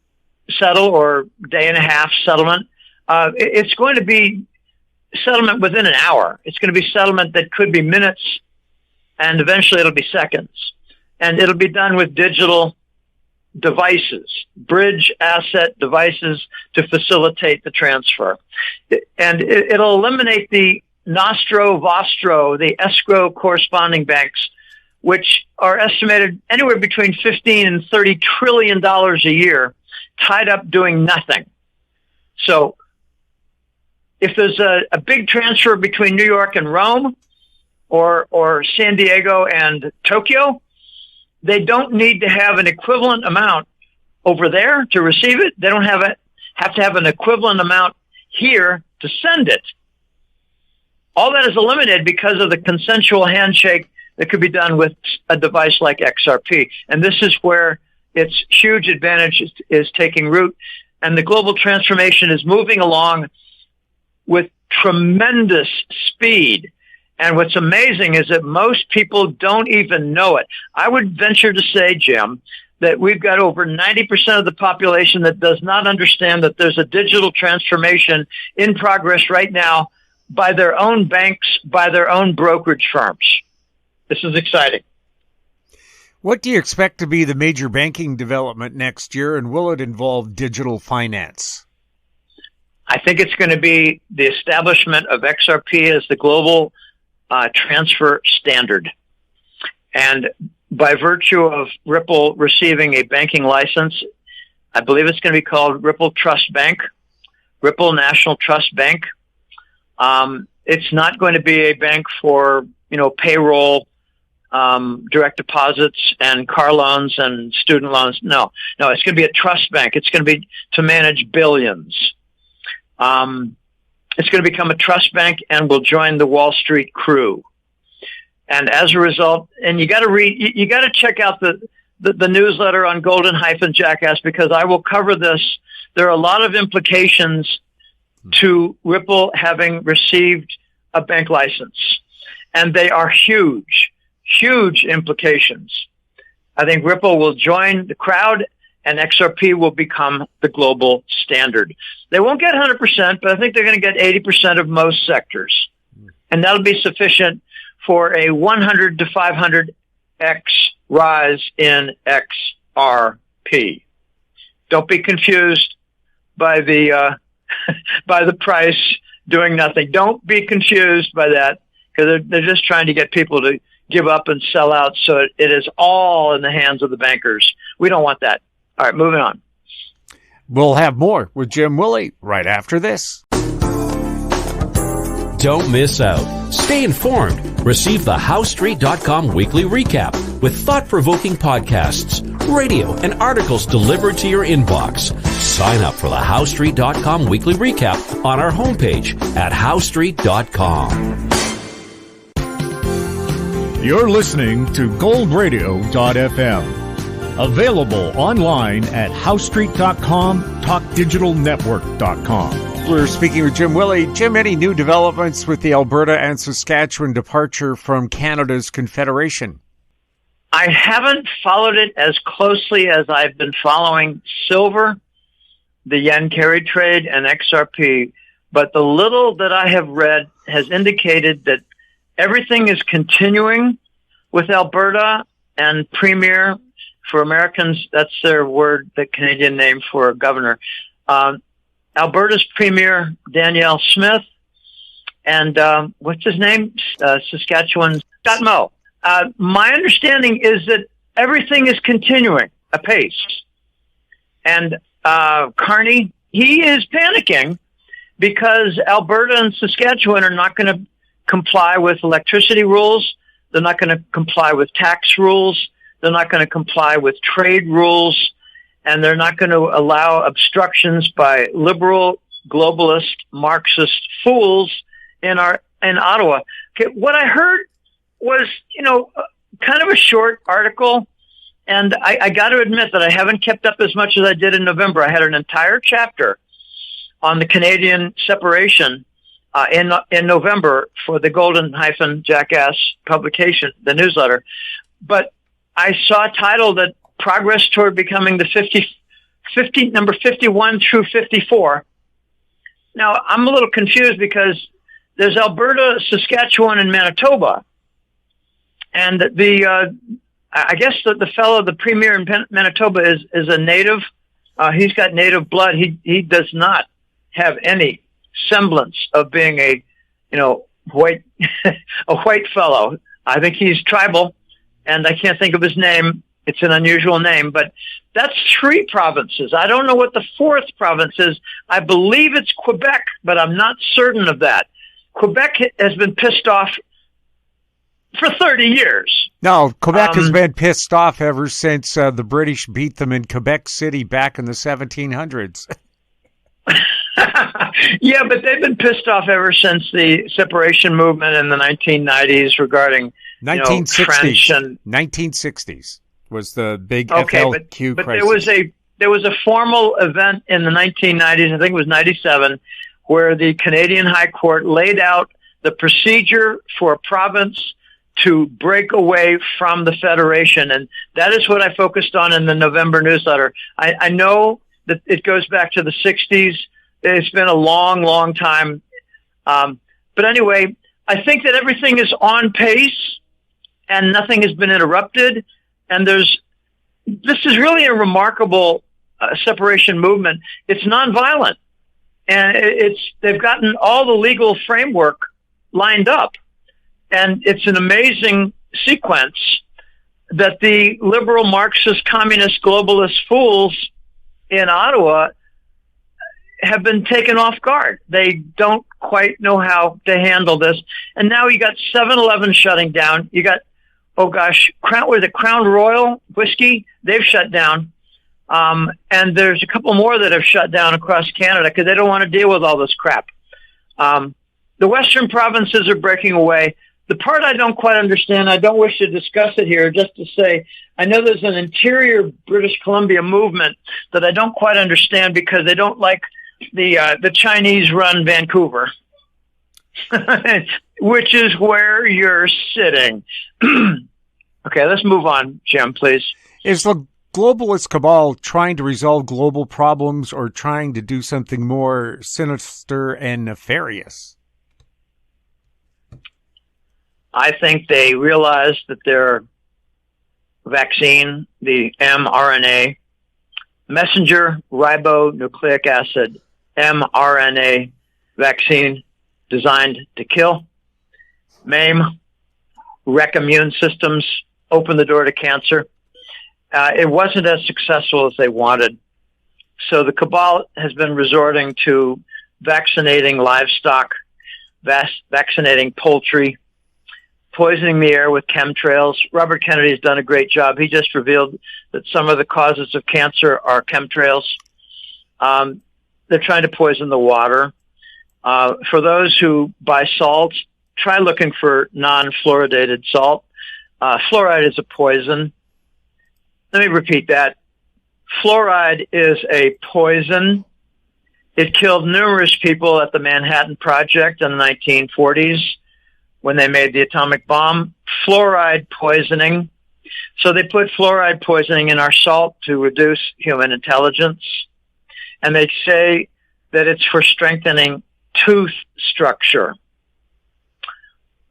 settle or day and a half settlement. It's going to be settlement within an hour. It's going to be settlement that could be minutes, and eventually it'll be seconds. And it'll be done with digital devices, bridge asset devices to facilitate the transfer. And it'll eliminate the nostro vostro, the escrow corresponding banks, which are estimated anywhere between $15 and $30 trillion a year tied up doing nothing. So if there's a big transfer between New York and Rome or San Diego and Tokyo, they don't need to have an equivalent amount over there to receive it. They don't have have to have an equivalent amount here to send it. All that is eliminated because of the consensual handshake that could be done with a device like XRP. And this is where its huge advantage is taking root. And the global transformation is moving along with tremendous speed. And what's amazing is that most people don't even know it. I would venture to say, Jim, that we've got over 90% of the population that does not understand that there's a digital transformation in progress right now by their own banks, by their own brokerage firms. This is exciting. What do you expect to be the major banking development next year, and will it involve digital finance? I think it's going to be the establishment of XRP as the global transfer standard. And by virtue of Ripple receiving a banking license, I believe it's going to be called Ripple Trust Bank, Ripple National Trust Bank. It's not going to be a bank for, payroll, direct deposits and car loans and student loans. No, it's going to be a trust bank. It's going to be to manage billions. It's going to become a trust bank and will join the Wall Street crew. And as a result, and you got to check out the newsletter on Golden-Jackass, because I will cover this. There are a lot of implications to Ripple having received a bank license, and they are huge implications. I think Ripple will join the crowd, and XRP will become the global standard. They won't get 100%, but I think they're going to get 80% of most sectors, and that'll be sufficient for a 100 to 500x rise in XRP. Don't be confused by the by the price doing nothing. Don't be confused by that, because they're just trying to get people to give up and sell out, so it is all in the hands of the bankers. We don't want that. All right, moving on. We'll have more with Jim Willie right after this. Don't miss out. Stay informed. Receive the HowStreet.com weekly recap with thought-provoking podcasts, radio, and articles delivered to your inbox. Sign up for the HowStreet.com weekly recap on our homepage at HowStreet.com. You're listening to goldradio.fm. Available online at HowStreet.com, TalkDigitalNetwork.com. We're speaking with Jim Willie. Jim, any new developments with the Alberta and Saskatchewan departure from Canada's Confederation? I haven't followed it as closely as I've been following silver, the yen carry trade, and XRP, but the little that I have read has indicated that everything is continuing with Alberta and Premier. For Americans, that's their word, the Canadian name for governor. Alberta's Premier, Danielle Smith, and what's his name? Saskatchewan's Scott Moe. My understanding is that everything is continuing apace. And Carney, he is panicking because Alberta and Saskatchewan are not going to comply with electricity rules. They're not going to comply with tax rules. They're not going to comply with trade rules. And they're not going to allow obstructions by liberal, globalist, Marxist fools in Ottawa. Okay, what I heard was, kind of a short article, and I got to admit that I haven't kept up as much as I did in November. I had an entire chapter on the Canadian separation in November for the Golden-Jackass publication, the newsletter. But I saw a title that progress toward becoming the 50 number 51 through 54. Now, I'm a little confused because there's Alberta, Saskatchewan, and Manitoba. And I guess the fellow, the premier in Manitoba is a native. He's got native blood. He does not have any semblance of being a white, a white fellow. I think he's tribal, and I can't think of his name. It's an unusual name, but that's 3 provinces. I don't know what the 4th province is. I believe it's Quebec, but I'm not certain of that. Quebec has been pissed off for 30 years. No, Quebec has been pissed off ever since the British beat them in Quebec City back in the 1700s. Yeah, but they've been pissed off ever since the separation movement in the 1990s regarding 1960s. French and 1960s was the big okay, FLQ but crisis. there was a formal event in the 1990s. I think it was 97, where the Canadian High Court laid out the procedure for a province to break away from the Federation, and that is what I focused on in the November newsletter. I know that it goes back to the 60s. It's been a long, long time. But anyway, I think that everything is on pace and nothing has been interrupted. And this is really a remarkable separation movement. It's nonviolent, and they've gotten all the legal framework lined up. And it's an amazing sequence that the liberal Marxist, communist, globalist fools in Ottawa have been taken off guard. They don't quite know how to handle this. And now you got 7-Eleven shutting down. You got, Crown Royal whiskey, they've shut down. And there's a couple more that have shut down across Canada because they don't want to deal with all this crap. The Western provinces are breaking away. The part I don't quite understand, I don't wish to discuss it here, just to say, I know there's an interior British Columbia movement that I don't quite understand because they don't like the Chinese-run Vancouver, which is where you're sitting. Okay, let's move on, Jim, please. Is the globalist cabal trying to resolve global problems or trying to do something more sinister and nefarious? I think they realize that their vaccine, the mRNA, messenger ribonucleic acid mRNA vaccine designed to kill, maim, wreck immune systems, open the door to cancer. It wasn't as successful as they wanted. So the cabal has been resorting to vaccinating livestock, vaccinating poultry, poisoning the air with chemtrails. Robert Kennedy has done a great job. He just revealed that some of the causes of cancer are chemtrails. They're trying to poison the water. For those who buy salt, try looking for non-fluoridated salt. Fluoride is a poison. Let me repeat that. Fluoride is a poison. It killed numerous people at the Manhattan Project in the 1940s when they made the atomic bomb. Fluoride poisoning. So they put fluoride poisoning in our salt to reduce human intelligence. And they say that it's for strengthening tooth structure.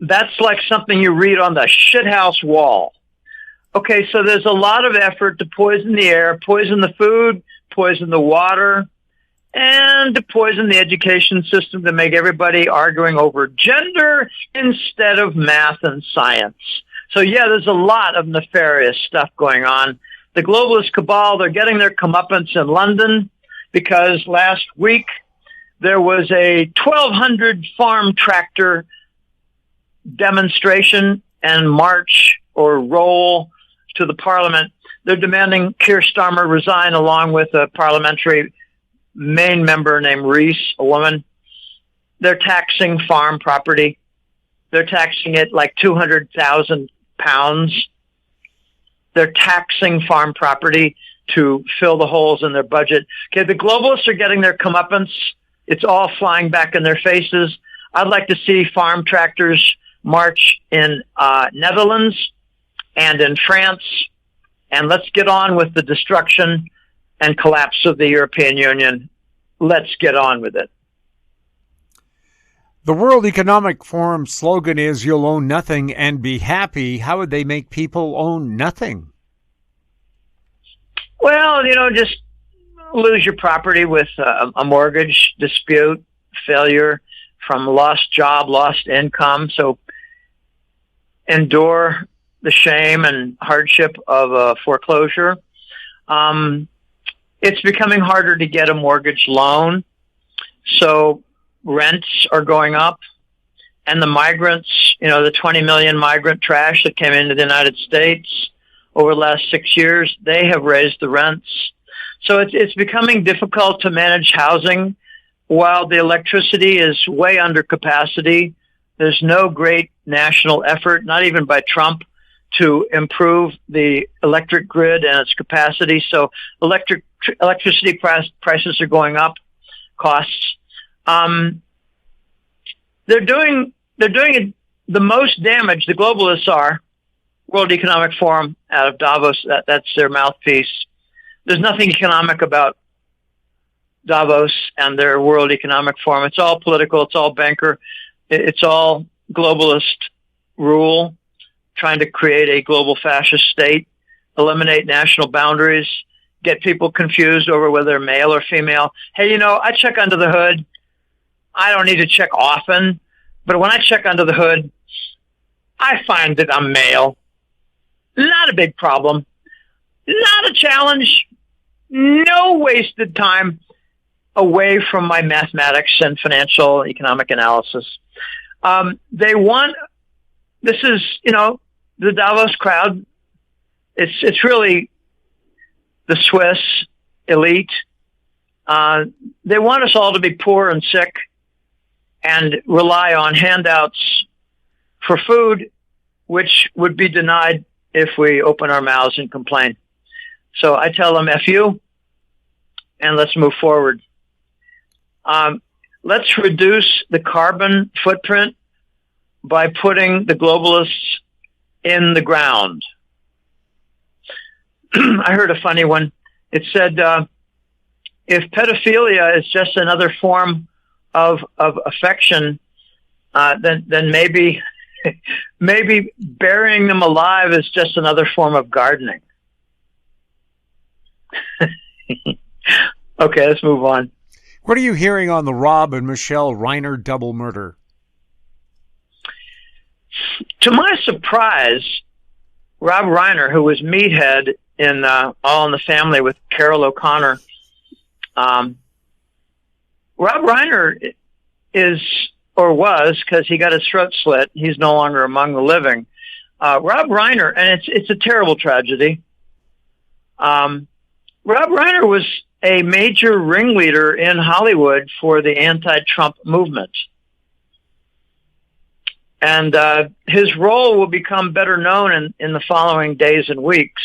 That's like something you read on the shithouse wall. Okay, so there's a lot of effort to poison the air, poison the food, poison the water, and to poison the education system to make everybody arguing over gender instead of math and science. So yeah, there's a lot of nefarious stuff going on. The globalist cabal, they're getting their comeuppance in London because last week there was a 1,200 farm tractor demonstration and march or roll to the parliament. They're demanding Keir Starmer resign along with a parliamentary main member named Reese, a woman. They're taxing farm property. They're taxing it like £200,000. They're taxing farm property to fill the holes in their budget. Okay, the globalists are getting their comeuppance. It's all flying back in their faces. I'd like to see farm tractors march in Netherlands and in France. And let's get on with the destruction and collapse of the European Union. Let's get on with it. The World Economic Forum slogan is "You'll own nothing and be happy." How would they make people own nothing? Well, just lose your property with a mortgage dispute, failure from lost job, lost income. So endure the shame and hardship of a foreclosure. It's becoming harder to get a mortgage loan. So rents are going up. And the migrants, the 20 million migrant trash that came into the United States over the last 6 years, they have raised the rents. So it's becoming difficult to manage housing. while the electricity is way under capacity, there's no great national effort, not even by Trump, to improve the electric grid and its capacity. So electricity prices are going up, costs. They're doing the most damage. The globalists are. World Economic Forum out of Davos, that's their mouthpiece. There's nothing economic about Davos and their World Economic Forum. It's all political. It's all banker. It's all globalist rule, trying to create a global fascist state, eliminate national boundaries, get people confused over whether they're male or female. Hey, I check under the hood. I don't need to check often, but when I check under the hood, I find that I'm male. Not a big problem. Not a challenge. No wasted time away from my mathematics and financial economic analysis. They want, this is, the Davos crowd. It's really the Swiss elite. They want us all to be poor and sick and rely on handouts for food, which would be denied if we open our mouths and complain. So I tell them, F you, and let's move forward. Let's reduce the carbon footprint by putting the globalists in the ground. I heard a funny one. It said, if pedophilia is just another form of affection, then maybe burying them alive is just another form of gardening. Okay, let's move on. What are you hearing on the Rob and Michelle Reiner double murder? To my surprise, Rob Reiner, who was meathead in All in the Family with Carol O'Connor, Rob Reiner is, or was, because he got his throat slit. He's no longer among the living. Rob Reiner, and it's a terrible tragedy. Rob Reiner was a major ringleader in Hollywood for the anti-Trump movement. And his role will become better known in the following days and weeks.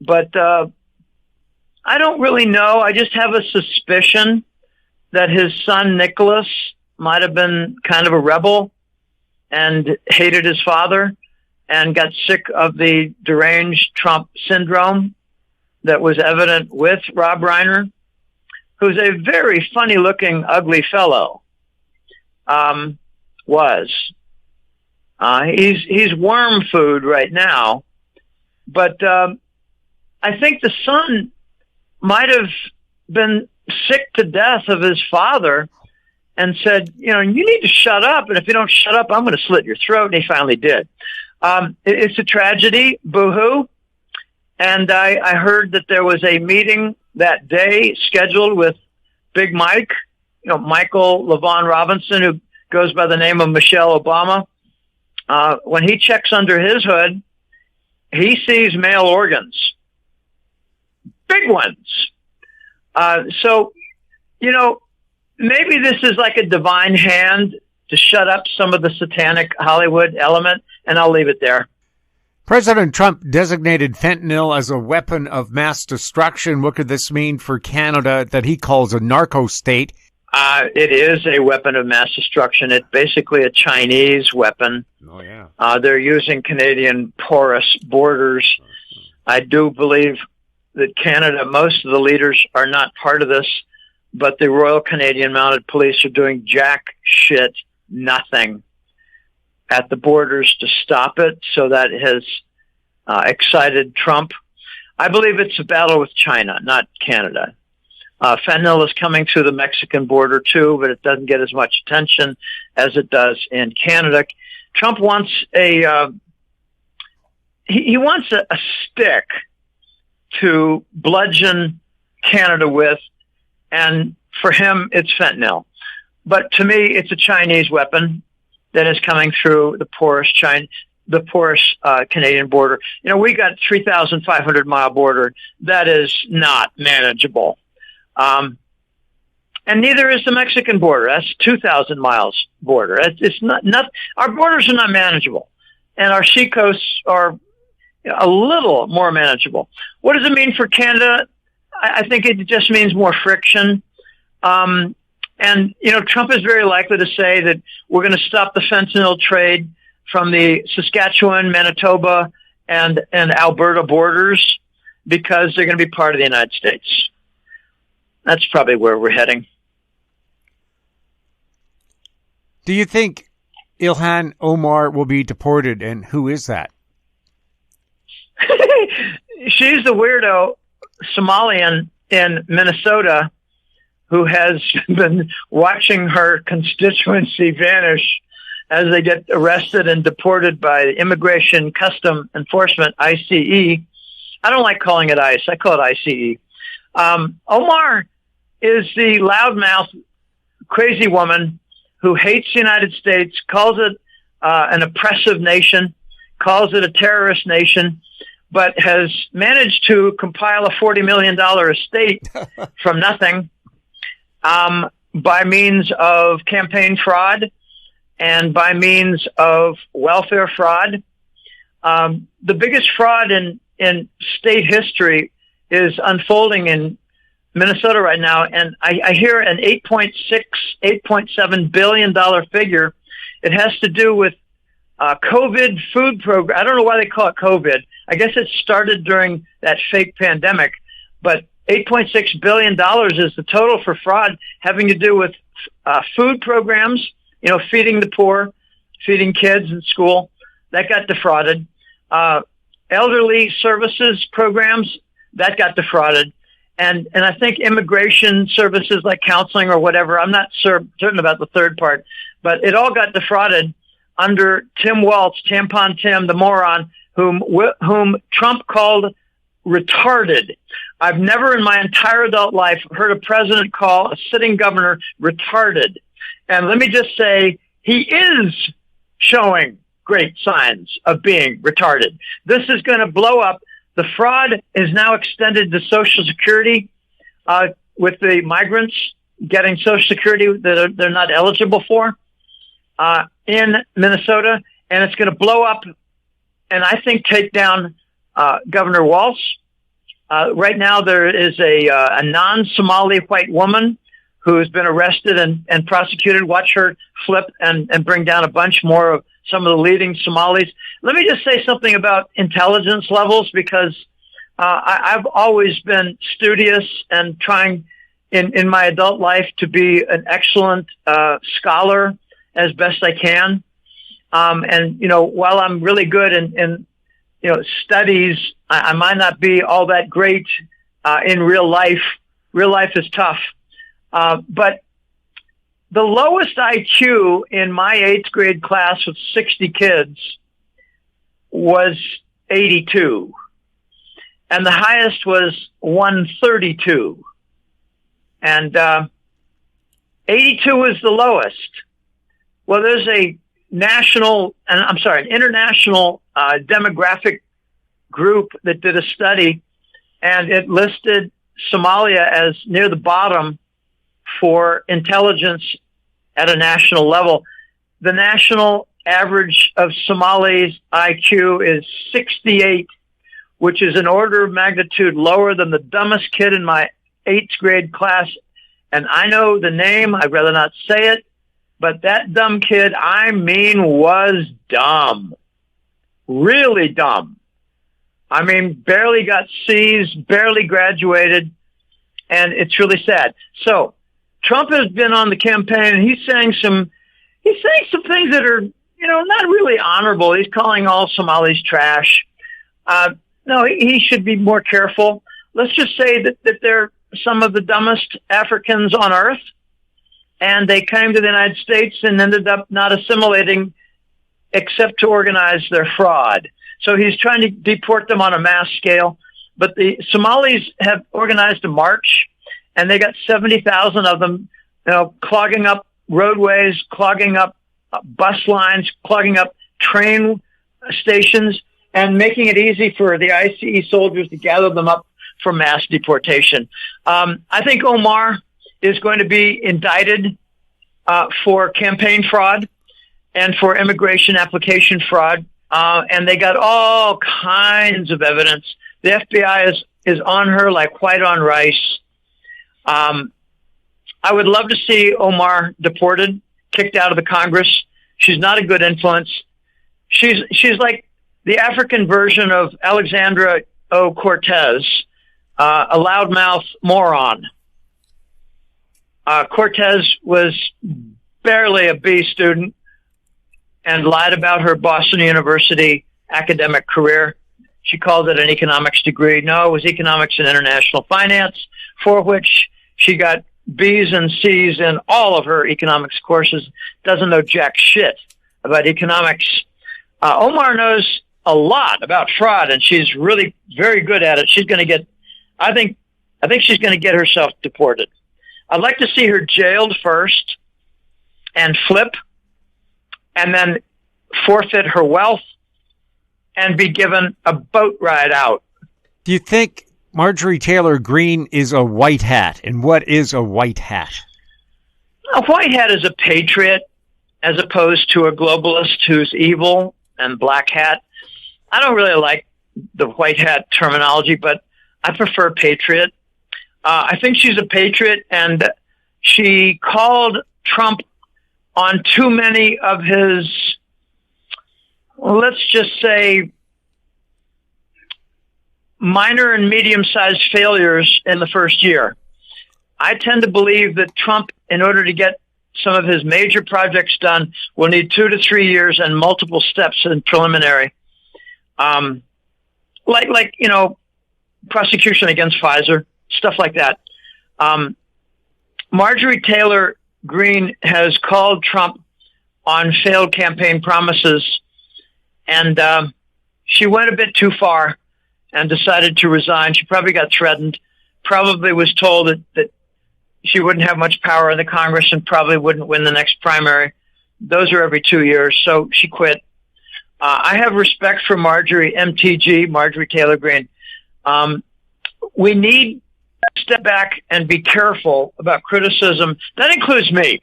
But I don't really know. I just have a suspicion that his son, Nicholas, might have been kind of a rebel and hated his father and got sick of the deranged Trump syndrome that was evident with Rob Reiner, who's a very funny-looking, ugly fellow. He's worm food right now, but I think the son might have been sick to death of his father and said, you need to shut up, and if you don't shut up, I'm going to slit your throat, and he finally did. It's a tragedy, boo-hoo. And I heard that there was a meeting that day scheduled with Big Mike, Michael LaVaughn Robinson, who goes by the name of Michelle Obama. When he checks under his hood, he sees male organs, big ones. So, maybe this is like a divine hand to shut up some of the satanic Hollywood element, and I'll leave it there. President Trump designated fentanyl as a weapon of mass destruction. What could this mean for Canada that he calls a narco state? It is a weapon of mass destruction. It's basically a Chinese weapon. Oh, yeah. They're using Canadian porous borders. I do believe that Canada, most of the leaders are not part of this, but the Royal Canadian Mounted Police are doing jack shit nothing at the borders to stop it, so that has excited Trump. I believe it's a battle with China, not Canada. Fentanyl is coming through the Mexican border too, but it doesn't get as much attention as it does in Canada. Trump wants he wants a stick to bludgeon Canada with, and for him, it's fentanyl. But to me, it's a Chinese weapon that is coming through the porous Canadian border. We got 3,500 mile border. That is not manageable. And and neither is the Mexican border. That's 2,000 miles border. It's not our borders are not manageable, and our seacoasts are a little more manageable. What does it mean for Canada? I think it just means more friction. And, Trump is very likely to say that we're going to stop the fentanyl trade from the Saskatchewan, Manitoba, and Alberta borders because they're going to be part of the United States. That's probably where we're heading. Do you think Ilhan Omar will be deported, and who is that? She's the weirdo Somalian in Minnesota who has been watching her constituency vanish as they get arrested and deported by Immigration Custom Enforcement, ICE. I don't like calling it ICE. I call it ICE. Omar is the loudmouth, crazy woman who hates the United States, calls it an oppressive nation, calls it a terrorist nation, but has managed to compile a $40 million estate from nothing by means of campaign fraud and by means of welfare fraud. The biggest fraud in state history is unfolding in Minnesota right now, and I hear an $8.7 billion figure. It has to do with COVID food program. I don't know why they call it COVID. I guess it started during that fake pandemic, but $8.6 billion is the total for fraud having to do with food programs, feeding the poor, feeding kids in school. That got defrauded. Elderly services programs, that got defrauded. And I think immigration services like counseling or whatever, I'm not certain about the third part, but it all got defrauded under Tim Walz, Tampon Tim, the moron, whom Trump called retarded. I've never in my entire adult life heard a president call a sitting governor retarded. And let me just say, he is showing great signs of being retarded. This is going to blow up. The fraud is now extended to Social Security with the migrants getting Social Security that they're not eligible for in Minnesota. And it's going to blow up and I think take down Governor Walz. Right now there is a non-Somali white woman who has been arrested and prosecuted. Watch her flip and bring down a bunch more of some of the leading Somalis. Let me just say something about intelligence levels, because I've always been studious and trying in my adult life to be an excellent scholar as best I can. And, while I'm really good in studies, I might not be all that great in real life. Real life is tough. But the lowest IQ in my 8th grade class with 60 kids was 82. And the highest was 132. And 82 was the lowest. Well, there's an international demographic group that did a study, and it listed Somalia as near the bottom for intelligence at a national level. The national average of Somali's IQ is 68, which is an order of magnitude lower than the dumbest kid in my 8th grade class. And I know the name, I'd rather not say it, but that dumb kid, was dumb. Really dumb. Barely got C's, barely graduated, and it's really sad. So, Trump has been on the campaign, and he's saying some things that are, not really honorable. He's calling all Somalis trash. No, he should be more careful. Let's just say that they're some of the dumbest Africans on earth, and they came to the United States and ended up not assimilating except to organize their fraud. So he's trying to deport them on a mass scale. But the Somalis have organized a march, and they got 70,000 of them, clogging up roadways, clogging up bus lines, clogging up train stations, and making it easy for the ICE soldiers to gather them up for mass deportation. I think Omar is going to be indicted for campaign fraud and for immigration application fraud. And they got all kinds of evidence. The FBI is on her like white on rice. I would love to see Omar deported, kicked out of the Congress. She's not a good influence. She's like the African version of Alexandra Cortez, a loudmouth moron. Cortez was barely a B student and lied about her Boston University academic career. She called it an economics degree. No, it was economics and international finance, for which she got B's and C's in all of her economics courses. Doesn't know jack shit about economics. Omar knows a lot about fraud, and she's really very good at it. She's going to get, I think she's going to get herself deported. I'd like to see her jailed first and flip, and then forfeit her wealth and be given a boat ride out. Do you think Marjorie Taylor Greene is a white hat? And what is a white hat? A white hat is a patriot as opposed to a globalist who's evil and black hat. I don't really like the white hat terminology, but I prefer patriot. I think she's a patriot, and she called Trump on too many of his, let's just say, minor and medium-sized failures in the first year. I tend to believe that Trump, in order to get some of his major projects done, will need 2 to 3 years and multiple steps in preliminary. Like prosecution against Pfizer, stuff like that. Marjorie Taylor Greene has called Trump on failed campaign promises, and she went a bit too far and decided to resign. She probably got threatened, probably was told that she wouldn't have much power in the Congress and probably wouldn't win the next primary. Those are every 2 years, so she quit. I have respect for Marjorie, MTG, Marjorie Taylor Greene. We need to step back and be careful about criticism. That includes me.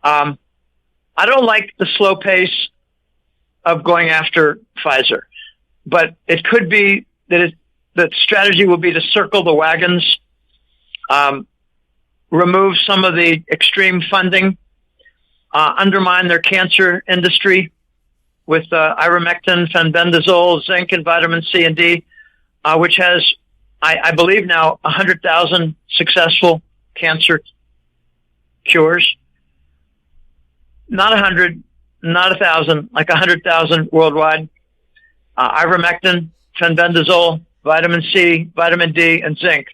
I don't like the slow pace of going after Pfizer, but it could be that the strategy will be to circle the wagons, remove some of the extreme funding, undermine their cancer industry with ivermectin, fenbendazole, zinc, and vitamin C and D, which has, I believe now, 100,000 successful cancer cures. Not 100, not 1,000, like 100,000 worldwide. Ivermectin, fenbendazole, vitamin C, vitamin D, and zinc.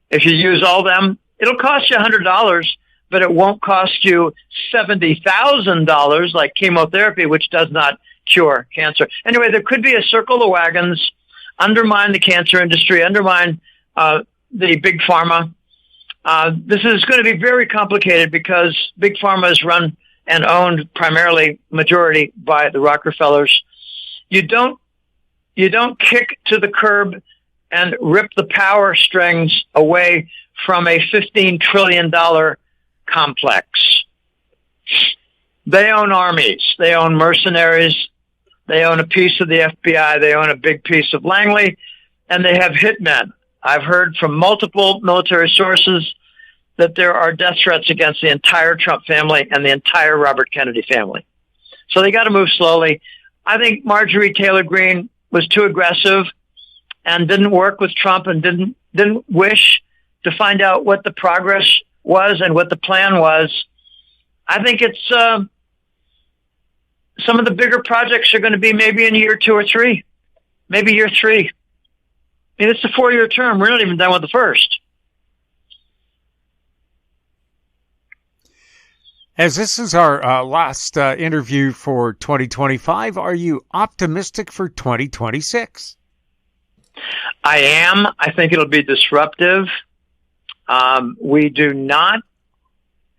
If you use all them, it'll cost you $100, but it won't cost you $70,000 like chemotherapy, which does not cure cancer. Anyway, there could be a circle of wagons, undermine the cancer industry, undermine the big pharma. This is going to be very complicated because big pharma is run and owned primarily majority by the Rockefellers. You don't kick to the curb and rip the power strings away from a $15 trillion complex. They own armies. They own mercenaries. They own a piece of the FBI. They own a big piece of Langley. And they have hitmen. I've heard from multiple military sources that there are death threats against the entire Trump family and the entire Robert Kennedy family. So they got to move slowly. I think Marjorie Taylor Greene was too aggressive and didn't work with Trump and didn't wish to find out what the progress was and what the plan was. I think it's some of the bigger projects are going to be maybe in year 2 or 3, maybe year 3. I mean, it's a 4-year term. We're not even done with the first. As this is our last interview for 2025, are you optimistic for 2026? I am. I think it'll be disruptive. We do not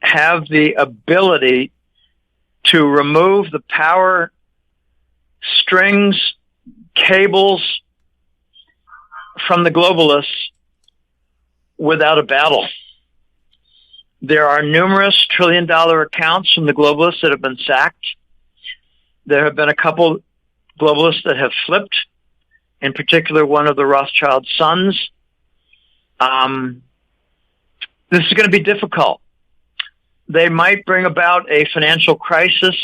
have the ability to remove the power strings, cables from the globalists without a battle. There are numerous trillion-dollar accounts from the globalists that have been sacked. There have been a couple globalists that have flipped, in particular one of the Rothschild sons. This is going to be difficult. They might bring about a financial crisis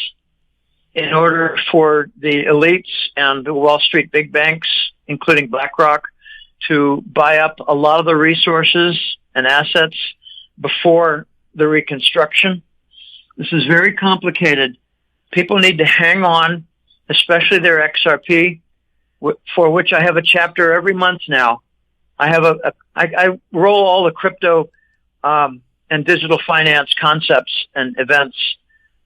in order for the elites and the Wall Street big banks, including BlackRock, to buy up a lot of the resources and assets before the reconstruction. This is very complicated. People need to hang on, especially their XRP, for which I have a chapter every month now. I roll all the crypto and digital finance concepts and events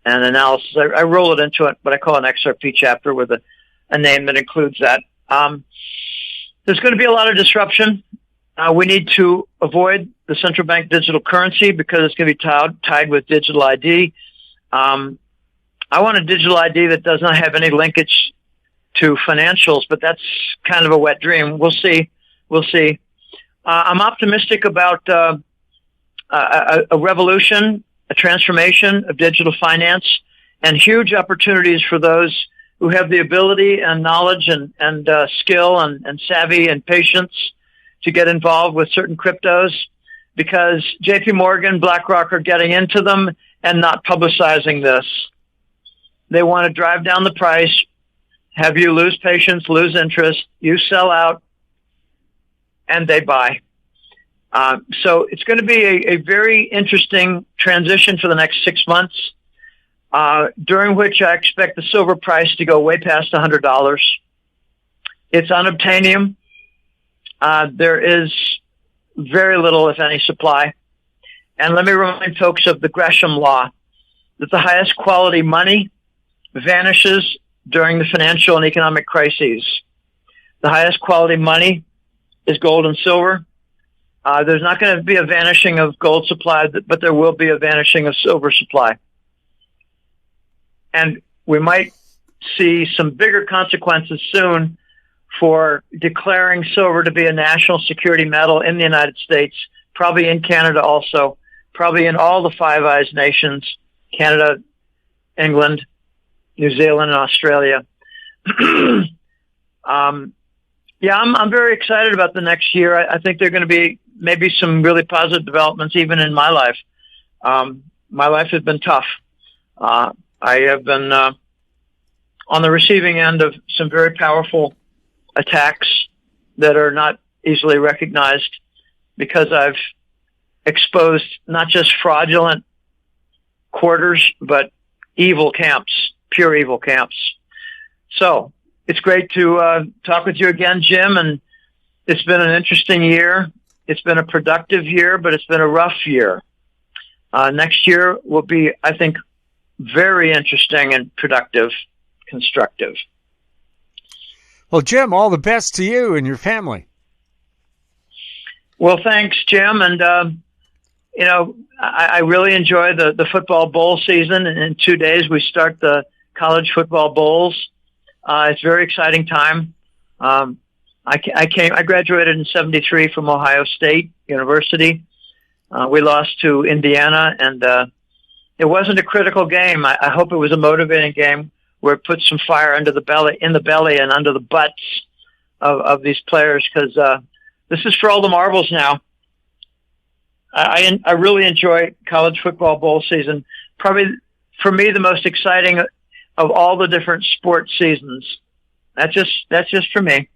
and analysis. I roll it into what I call an XRP chapter with a name that includes that. There's going to be a lot of disruption. We need to avoid the central bank digital currency because it's going to be tied with digital ID. I want a digital ID that does not have any linkage to financials, but that's kind of a wet dream. We'll see. I'm optimistic about a revolution, a transformation of digital finance, and huge opportunities for those who have the ability and knowledge and skill and savvy and patience to get involved with certain cryptos, because JP Morgan, BlackRock are getting into them and not publicizing this. They want to drive down the price, have you lose patience, lose interest, you sell out, and they buy. So it's going to be a very interesting transition for the next 6 months, during which I expect the silver price to go way past $100. It's unobtainium. There is very little, if any, supply. And let me remind folks of the Gresham law, that the highest quality money vanishes during the financial and economic crises. The highest quality money is gold and silver. There's not going to be a vanishing of gold supply, but there will be a vanishing of silver supply. And we might see some bigger consequences soon for declaring silver to be a national security metal in the United States, probably in Canada also, probably in all the Five Eyes nations, Canada, England, New Zealand, and Australia. I'm very excited about the next year. I think there are going to be maybe some really positive developments even in my life. My life has been tough. I have been on the receiving end of some very powerful attacks that are not easily recognized, because I've exposed not just fraudulent quarters, but evil camps, pure evil camps. So it's great to talk with you again, Jim, and it's been an interesting year. It's been a productive year, but it's been a rough year. Next year will be, I think, very interesting and productive, constructive. Well, Jim, all the best to you and your family. Well, thanks, Jim. And, I really enjoy the football bowl season. And in 2 days, we start the college football bowls. It's a very exciting time. I graduated in 73 from Ohio State University. We lost to Indiana, and it wasn't a critical game. I hope it was a motivating game where it put some fire in the belly and under the butts of these players, because this is for all the marbles now. I really enjoy college football bowl season. Probably for me the most exciting of all the different sports seasons. That's just for me.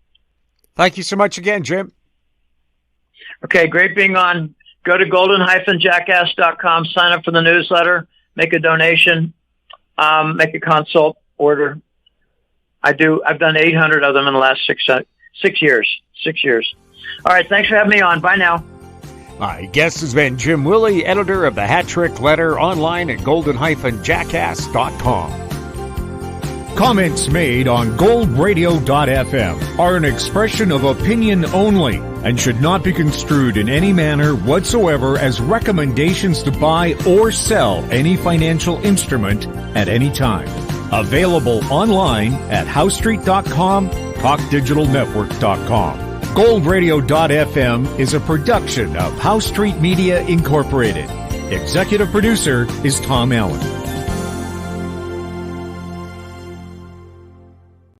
Thank you so much again, Jim. Okay, great being on. Go to golden-jackass.com, sign up for the newsletter, make a donation, make a consult order. I've done 800 of them in the last 6 years. 6 years. All right, thanks for having me on. Bye now. My guest has been Jim Willie, editor of the Hat Trick Letter, online at golden-jackass.com. Comments made on goldradio.fm are an expression of opinion only and should not be construed in any manner whatsoever as recommendations to buy or sell any financial instrument at any time. Available online at HoweStreet.com, TalkDigitalNetwork.com. GoldRadio.fm is a production of House Street Media Incorporated. Executive producer is Tom Allen.